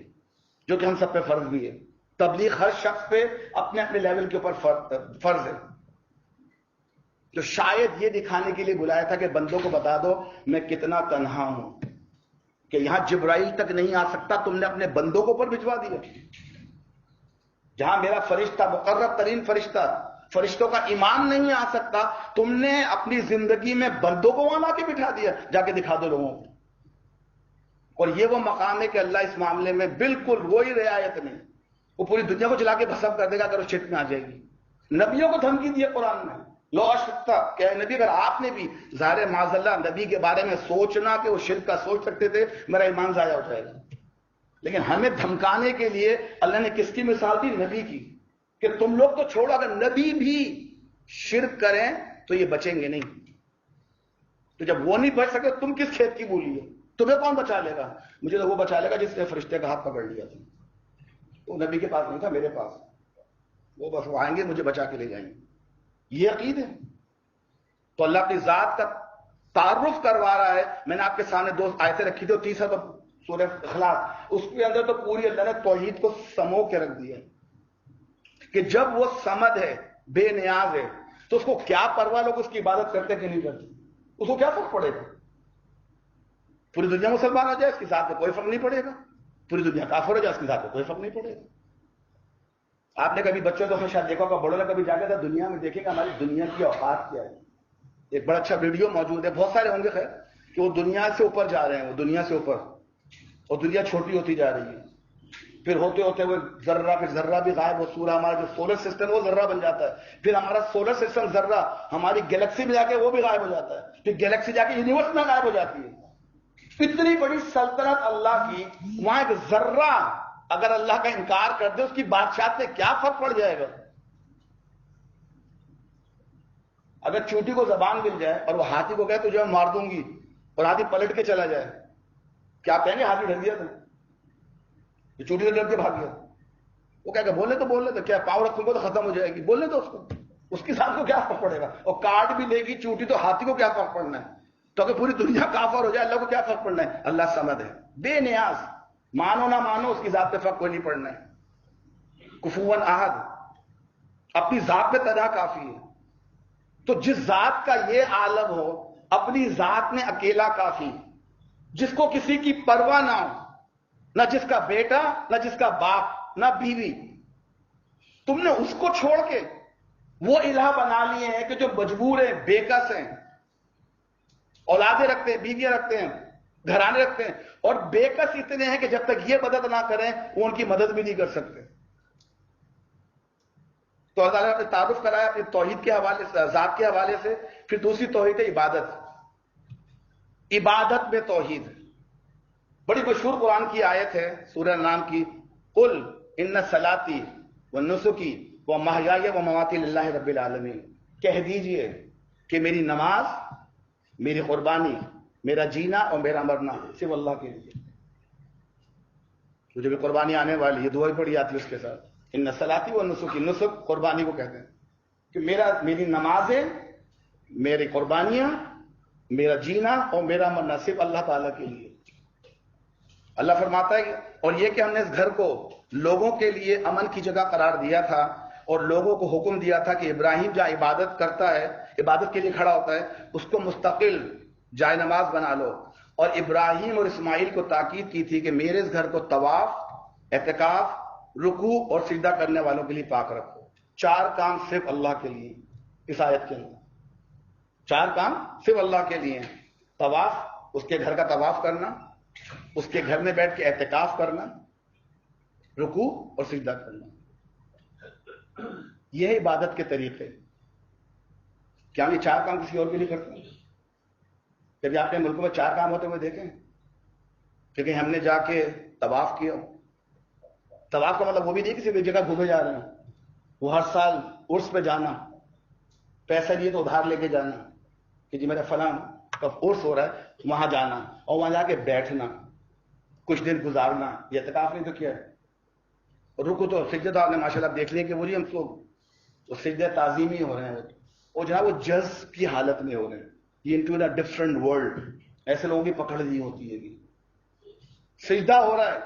جو کہ ہم سب پہ فرض بھی ہے۔ تبلیغ ہر شخص پہ اپنے اپنے لیول کے اوپر فرض ہے۔ جو شاید یہ دکھانے کے لیے بلایا تھا کہ بندوں کو بتا دو میں کتنا تنہا ہوں، کہ یہاں جبرائیل تک نہیں آ سکتا، تم نے اپنے بندوں کو اوپر بھجوا دیا۔ جہاں میرا فرشتہ، مقرب ترین فرشتہ، فرشتوں کا ایمان نہیں آ سکتا، تم نے اپنی زندگی میں بندوں کو وہاں لا کے بٹھا دیا، جا کے دکھا دو لوگوں کو۔ اور یہ وہ مقام ہے کہ اللہ اس معاملے میں بالکل کوئی رعایت نہیں، وہ پوری دنیا کو جلا کے بھسم کر دے گا اگر وہ شرک میں آ جائے گی۔ نبیوں کو دھمکی دی ہے قرآن میں، لو اشرکتا، کہ نبی اگر آپ نے بھی، ظاہر معاذ اللہ نبی کے بارے میں سوچنا کہ وہ شرک کا سوچ سکتے تھے، میرا ایمان ضائع ہو جائے گا، لیکن ہمیں دھمکانے کے لیے اللہ نے کس کی مثال دی؟ نبی کی، کہ تم لوگ تو چھوڑو، اگر نبی بھی شرک کریں تو یہ بچیں گے نہیں۔ تو جب وہ نہیں بچ سکے تم کس کھیت کی بولی ہو؟ تمہیں کون بچا لے گا؟ مجھے تو وہ بچا لے گا جس نے فرشتے کا ہاتھ پکڑ لیا تھا، وہ نبی کے پاس نہیں تھا، میرے پاس، وہ بس وہ آئیں گے مجھے بچا کے لے جائیں گے، یہ عقید ہے۔ تو اللہ اپنی ذات کا تعارف کروا رہا ہے۔ میں نے آپ کے سامنے دو آیتیں رکھی تھی، اور تیسرا تو سورہ اخلاص، اس کے اندر تو پوری اللہ نے توحید کو سمو کے رکھ دیا کہ جب وہ صمد ہے، بے نیاز ہے، تو اس کو کیا پرواہ لوگ اس کی عبادت کرتے کہ نہیں کرتے، اس کو کیا فرق پڑے گا؟ پوری دنیا مسلمان ہو جائے اس کی ذات میں کوئی فرق نہیں پڑے گا، پوری دنیا کافر ہو جائے اس کی ذات میں کوئی فرق نہیں پڑے گا۔ آپ نے کبھی بچوں کو شاید دیکھا ہوگا، بڑوں نے کبھی جا کے دنیا میں دیکھے گا ہماری دنیا کی اوقات کیا ہے۔ ایک بڑا اچھا ویڈیو موجود ہے، بہت سارے ہوں گے خیر، کہ وہ دنیا سے اوپر جا رہے ہیں، وہ دنیا سے اوپر، اور دنیا چھوٹی ہوتی جا رہی ہے، پھر ہوتے ہوتے وہ ذرہ، پھر ذرہ بھی غائب ہو، سورہ ہمارا جو سولر سسٹم وہ ذرہ بن جاتا ہے، پھر ہمارا سولر سسٹم ذرہ ہماری گیلیکسی میں جا کے وہ بھی غائب ہو جاتا ہے، پھر گیلیکسی جا کے یونیورس میں غائب ہو جاتی ہے۔ اتنی بڑی سلطنت اللہ کی، وہاں ایک ذرہ اگر اللہ کا انکار کر دے اس کی بادشاہت سے کیا فرق پڑ جائے گا؟ اگر چونٹی کو زبان مل جائے اور وہ ہاتھی کو کہے تجھے میں مار دوں گی، اور ہاتھی پلٹ کے چلا جائے، کیا آپ کہیں گے ہاتھی ڈر دیا تھا، یہ چونٹی سے ڈر کے بھاگ گیا؟ وہ کہے گا بولنے تو بولنے تو کیا پاؤں رکھوں گا تو ختم ہو جائے گی، بولنے تو اس کو، اس کی ساتھ کو کیا فرق پڑے گا؟ اور کاٹ بھی لے گی چونٹی تو ہاتھی کو کیا فرق پڑنا ہے؟ تو اگر پوری دنیا کافر ہو جائے اللہ کو کیا فرق پڑنا ہے؟ اللہ صمد ہے، بے نیاز، مانو نہ مانو اس کی ذات پہ فرق کوئی نہیں پڑنا ہے۔ کفواً احد، اپنی ذات پہ تنہا کافی ہے۔ تو جس ذات کا یہ عالم ہو، اپنی ذات میں اکیلا کافی، جس کو کسی کی پرواہ نہ ہو، نہ جس کا بیٹا، نہ جس کا باپ، نہ بیوی، تم نے اس کو چھوڑ کے وہ الہ بنا لیے ہیں کہ جو مجبور ہیں، بےکس ہیں، اولادیں رکھتے ہیں، بیویاں رکھتے ہیں، گھرانے رکھتے ہیں، اور بےکس اتنے ہیں کہ جب تک یہ مدد نہ کریں وہ ان کی مدد بھی نہیں کر سکتے۔ تو اللہ تعالیٰ نے تعارف کرایا اپنی توحید کے حوالے سے، ذات کے حوالے سے۔ پھر دوسری توحید ہے عبادت، عبادت میں توحید۔ بڑی مشہور قرآن کی آیت ہے سورہ نام کی، قل ان صلاتی ونسکی ومحیای ومماتی للہ رب العالمین، کہہ دیجئے کہ میری نماز، میری قربانی، میرا جینا اور میرا مرنا صرف اللہ کے لیے۔ تو جب قربانی آنے والی ہے، دعا پڑھی آتی ہے اس کے ساتھ، ان صلاتی ونسکی، نسک قربانی کو کہتے ہیں، کہ میری نمازیں، میری قربانیاں، میرا جینا اور میرا مرنا صرف اللہ تعالیٰ کے لیے۔ اللہ فرماتا ہے اور یہ کہ ہم نے اس گھر کو لوگوں کے لیے امن کی جگہ قرار دیا تھا، اور لوگوں کو حکم دیا تھا کہ ابراہیم جہاں عبادت کرتا ہے، عبادت کے لیے کھڑا ہوتا ہے، اس کو مستقل جائے نماز بنا لو۔ اور ابراہیم اور اسماعیل کو تاکید کی تھی کہ میرے اس گھر کو طواف، اعتکاف، رکوع اور سجدہ کرنے والوں کے لیے پاک رکھو۔ 4 کام صرف اللہ کے لیے اس آیت کے اندر، 4 کام صرف اللہ کے لیے ہیں۔ طواف، اس کے گھر کا طواف کرنا، اس کے گھر میں بیٹھ کے اعتکاف کرنا، رکوع اور سجدہ کرنا۔ یہ ہے عبادت کے طریقے. کیا ہم یہ 4 کام کسی اور کے لیے کرتے ہیں؟ کبھی آپ کے ملکوں میں 4 کام ہوتے ہوئے دیکھیں؟ کیونکہ ہم نے جا کے طواف کیا. طواف کا مطلب وہ بھی نہیں کسی بھی جگہ گھومے جا رہے ہیں. وہ ہر سال عرس پہ جانا، پیسہ لیے تو ادھار لے کے جانا کہ جی میرا فلاں کا عرس ہو رہا ہے وہاں جانا، اور وہاں جا کے بیٹھنا، کچھ دن گزارنا. یہ اعتکاف نہیں تو کیا ہے؟ رکو تو سجدے تو آپ نے ماشاءاللہ دیکھ لیا کہ وہ ہم تو سجدے تعظیمی ہو رہے ہیں، اور جناب وہ جذب کی حالت میں ہو رہے ہیں. یہ انٹو اے ڈفرنٹ ورلڈ. ایسے لوگوں کی پکڑ نہیں ہوتی ہے. سجدہ ہو رہا ہے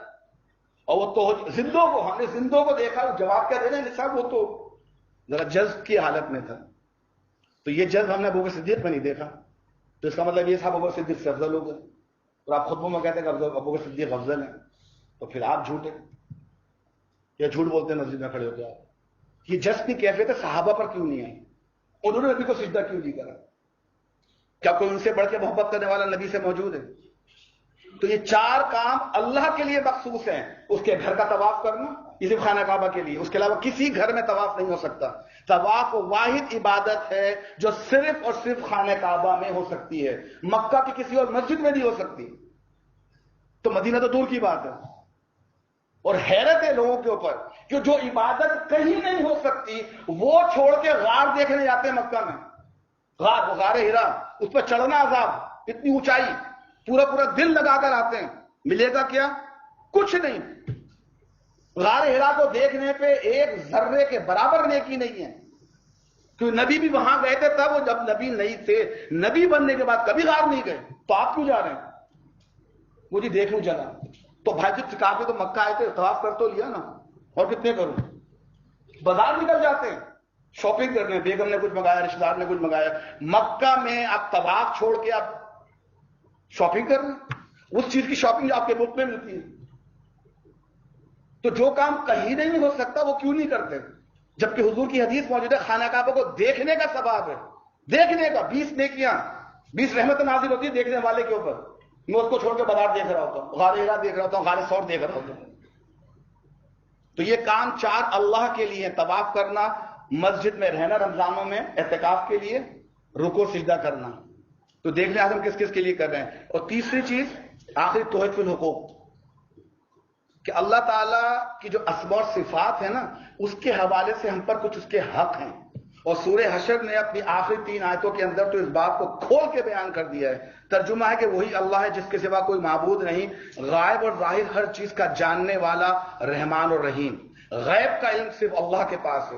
اور وہ تو زندوں کو، ہم نے زندوں کو دیکھا، جواب کیا دے رہے ہیں صاحب؟ وہ تو ذرا جذب کی حالت میں تھا. تو یہ جذب ہم نے ابوبکر صدیق میں نہیں دیکھا. تو اس کا مطلب یہ صاحب ابوبکر صدیق سے افضل ہو گئے، اور آپ خطبوں میں کہتے ہیں کہ ابوبکر صدیق افضل ہیں. تو پھر آپ جھوٹے یا جھوٹ بولتے ہیں مسجد میں کھڑے ہوتے آپ. یہ جذب کی کیفیت ہے صحابہ پر کیوں نہیں آئی؟ انہوں نے نبی کو سجدہ کیوں نہیں کرا؟ کیا کوئی ان سے بڑھ کے محبت کرنے والا نبی سے موجود ہے؟ تو یہ 4 کام اللہ کے لیے مخصوص ہیں. اس کے گھر کا طواف کرنا، یہ صرف خانہ کعبہ کے لیے، اس کے علاوہ کسی گھر میں طواف نہیں ہو سکتا. طواف واحد عبادت ہے جو صرف اور صرف خانہ کعبہ میں ہو سکتی ہے، مکہ کی کسی اور مسجد میں نہیں ہو سکتی. تو مدینہ تو دور کی بات ہے. اور حیرت ہے لوگوں کے اوپر کہ جو عبادت کہیں نہیں ہو سکتی وہ چھوڑ کے غار دیکھنے جاتے ہیں مکہ میں. غار ہرا، اس پر چڑھنا عذاب، اتنی اونچائی، پورا دل لگا کر آتے ہیں. ملے گا کیا؟ کچھ نہیں. غار ہرا کو دیکھنے پہ ایک ذرے کے برابر نیکی نہیں ہے. کیونکہ نبی بھی وہاں گئے تھے تب، وہ جب نبی نہیں تھے، نبی بننے کے بعد کبھی غار نہیں گئے. تو آپ کیوں جا رہے ہیں؟ مجھے دیکھ لوں جگہ. تو بھائی جب کافی تو مکہ آئے تھے، طواف کر تو لیا نا، اور کتنے کروں؟ بازار نکل جاتے ہیں شاپنگ کرنے. بیگم نے کچھ منگایا، رشتے دار نے کچھ منگایا. مکہ میں آپ طواف چھوڑ کے آپ شاپنگ کر رہے ہیں، اس چیز کی شاپنگ جو آپ کے ملک میں ملتی ہے. تو جو کام کہیں نہیں ہو سکتا وہ کیوں نہیں کرتے؟ جبکہ حضور کی حدیث موجود ہے خانہ کعبہ کو دیکھنے کا ثواب ہے. دیکھنے کا 20 نیکیاں، 20 رحمت نازل ہوتی ہے دیکھنے والے کے اوپر. میں اس کو چھوڑ کے بازار دیکھ رہا ہوتا ہوں، غار ہرا دیکھ رہا ہوتا ہوں، غار ثور دیکھ رہا ہوتا ہوں. تو یہ کام 4 اللہ کے لیے: طواف کرنا، مسجد میں رہنا رمضانوں میں اعتکاف کے لیے، رکوع سجدہ کرنا. تو دیکھ لیں آج ہم کس کس کے لیے کر رہے ہیں. اور تیسری چیز آخری توحید فی الحقوق، کہ اللہ تعالیٰ کی جو اسماء اور صفات ہیں نا، اس کے حوالے سے ہم پر کچھ اس کے حق ہیں. اور سورہ حشر نے اپنی آخری 3 آیتوں کے اندر تو اس بات کو کھول کے بیان کر دیا ہے. ترجمہ ہے کہ وہی اللہ ہے جس کے سوا کوئی معبود نہیں، غائب اور ظاہر ہر چیز کا جاننے والا، رحمان اور رحیم. غیب کا علم صرف اللہ کے پاس ہے.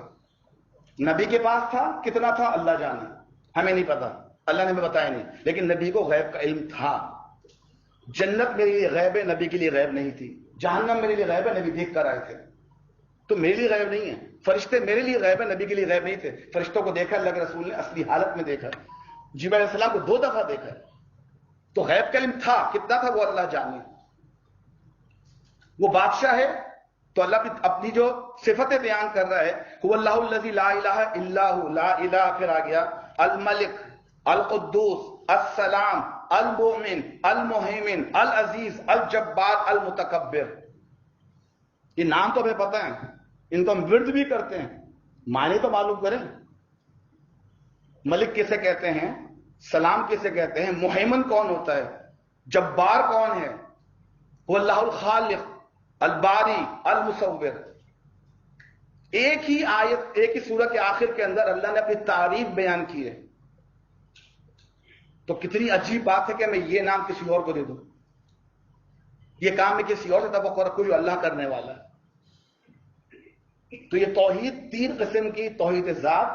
نبی کے پاس تھا، کتنا تھا اللہ جانے، ہمیں نہیں پتا، اللہ نے ہمیں بتایا نہیں، لیکن نبی کو غیب کا علم تھا. جنت میرے لیے غیب ہے، نبی کے لیے غیب نہیں تھی. جہنم میرے لیے غیب ہے، نبی دیکھ کر آئے تھے. تو میرے لیے غیب نہیں ہے. فرشتے میرے لیے غیب ہے، نبی کے لیے غیب نہیں تھے. فرشتوں کو دیکھا اللہ کے رسول نے اصلی حالت میں دیکھا. جبرائیل علیہ السلام کو 2 دفعہ دیکھا. تو غیب کا علم تھا، کتنا تھا وہ اللہ جانے. وہ بادشاہ ہے تو اللہ اپنی جو صفتیں بیان کر رہا ہے، هو اللہ الذی لا الہ الا هو، لا الہ پھر آ گیا، الملک، القدوس، السلام، المؤمن، المہیمن، العزیز، الجبار، المتکبر. یہ نام تو ہمیں پتہ ہے، ان کو ہم ورد بھی کرتے ہیں، معنی تو معلوم کریں. ملک کسے کہتے ہیں؟ سلام کسے کہتے ہیں؟ مہیمن کون ہوتا ہے؟ جبار کون ہے؟ وہ اللہ الخالق، الباری، المصور. ایک ہی آیت، ایک ہی سورہ کے آخر کے اندر اللہ نے اپنی تعریف بیان کی ہے. تو کتنی عجیب بات ہے کہ میں یہ نام کسی اور کو دے دوں، یہ کام میں کسی اور سے توقع رکھوں جو اللہ کرنے والا ہے. تو یہ توحید 3 قسم کی: توحید ذات،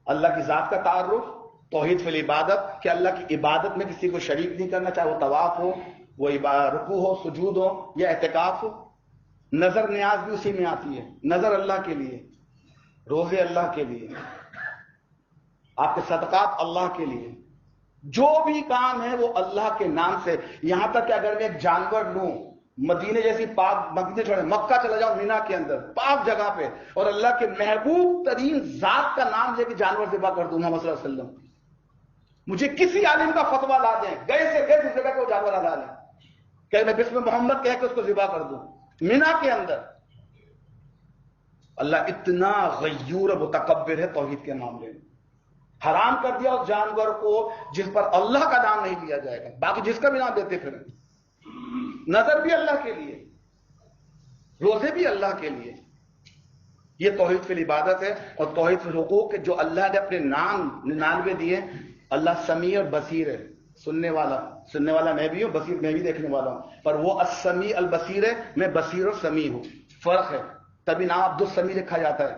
اللہ کی ذات کا تعارف; توحید فی العبادت، کہ اللہ کی عبادت میں کسی کو شریک نہیں کرنا، چاہے وہ طواف ہو، وہ رکوع ہو، سجود ہو یا اعتکاف ہو. نظر نیاز بھی اسی میں آتی ہے. نظر اللہ کے لیے، روزے اللہ کے لیے، آپ کے صدقات اللہ کے لیے. جو بھی کام ہے وہ اللہ کے نام سے. یہاں تک کہ اگر میں ایک جانور لوں، مدینے جیسی پاک، مدینے چھوڑے مکہ چلا جاؤں، مینا کے اندر پاک جگہ پہ، اور اللہ کے محبوب ترین ذات کا نام لے کے جانور ذبح کر دوں، محمد صلی اللہ علیہ وسلم، مجھے کسی عالم کا فتویٰ لا دیں، گئے سے گئے اس جگہ کو جانور ادا لیں کہ میں بسم محمد کہہ کے اس کو ذبح کر دوں مینا کے اندر. اللہ اتنا غیور متکبر ہے توحید کے معاملے میں. حرام کر دیا اس جانور کو جس پر اللہ کا نام نہیں لیا جائے گا، باقی جس کا بھی نام دیتے پھر. نظر بھی اللہ کے لیے، روزے بھی اللہ کے لیے. یہ توحید فی العبادت ہے. اور توحید فی الحقوق جو اللہ نے اپنے نام 99 دیے. اللہ سمیع اور بصیر ہے، سننے والا میں بھی ہوں، بصیر میں بھی دیکھنے والا ہوں. پر وہ السمیع البصیر ہے، میں بصیر اور سمیع ہوں. فرق ہے. تبھی نام عبد السمیع رکھا جاتا ہے،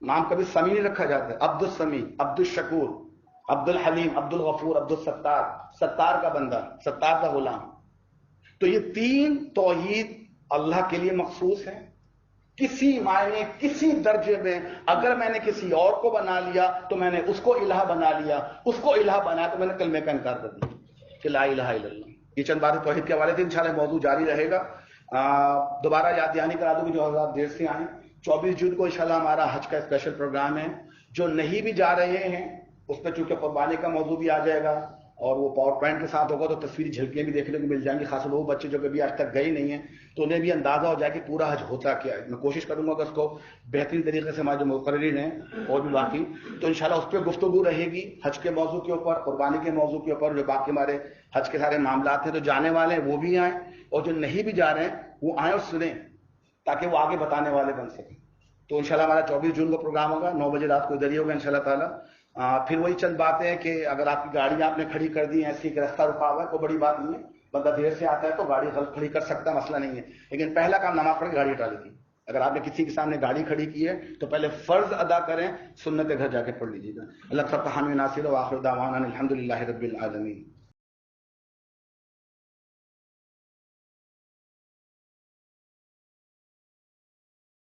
نام کبھی سمیع نہیں رکھا جاتا ہے. عبد السمیع، عبد الشکور، عبد الحلیم، عبد الغفور، عبد الستار، ستار کا بندہ، ستار کا غلام. تو یہ 3 توحید اللہ کے لیے مخصوص ہے. کسی معنی کسی درجے میں اگر میں نے کسی اور کو بنا لیا تو میں نے اس کو الہ بنا لیا، اس کو الہ بنایا تو میں نے کلمے کا انکار کر دیا کہ لا الہ الا اللہ. یہ چند باتیں توحید کے حوالے سے انشاءاللہ موضوع جاری رہے گا. دوبارہ یاد دہانی کرا دوں کہ جو حضرات دیر سے آئیں، 24 جون کو انشاءاللہ ہمارا حج کا اسپیشل پروگرام ہے. جو نہیں بھی جا رہے ہیں اس پہ چونکہ قربانی کا موضوع بھی آ جائے گا اور وہ پاور پوائنٹ کے ساتھ ہوگا تو تصویری جھلکیاں بھی دیکھنے کو مل جائیں گی. خاص وہ بچے جو کبھی آج تک گئے نہیں ہیں تو انہیں بھی اندازہ ہو جائے کہ پورا حج ہوتا کیا ہے. میں کوشش کروں گا کہ اس کو بہترین طریقے سے ہمارے جو مقررین ہیں اور بھی باقی تو انشاءاللہ اس پہ گفتگو رہے گی، حج کے موضوع کے اوپر، قربانی کے موضوع کے اوپر. جو باقی ہمارے حج کے سارے معاملات ہیں، تو جانے والے ہیں وہ بھی آئیں اور جو نہیں بھی جا رہے ہیں وہ آئیں اور سنیں تاکہ وہ آگے بتانے والے بن سکیں. تو انشاءاللہ ہمارا 24 جون کو پروگرام ہوگا، 9 بجے رات کو ادھر ہی ہوگا انشاءاللہ تعالیٰ. پھر وہی چند باتیں ہیں کہ اگر آپ کی گاڑی آپ نے کھڑی کر دی ایسی کہ راستہ رکا ہوا ہے، کوئی بڑی بات نہیں ہے. بندہ دیر سے آتا ہے تو گاڑی غلط کھڑی کر سکتا ہے، مسئلہ نہیں ہے. لیکن پہلا کام نماز پڑھ کے گاڑی ہٹا لی تھی. اگر آپ نے کسی کے سامنے گاڑی کھڑی کی ہے تو پہلے فرض ادا کریں، سنت گھر جا کے پڑھ لیجیے گا. اللہ تعالیٰ حامی ناصر و آخر دعوانا الحمدللہ رب العالمین.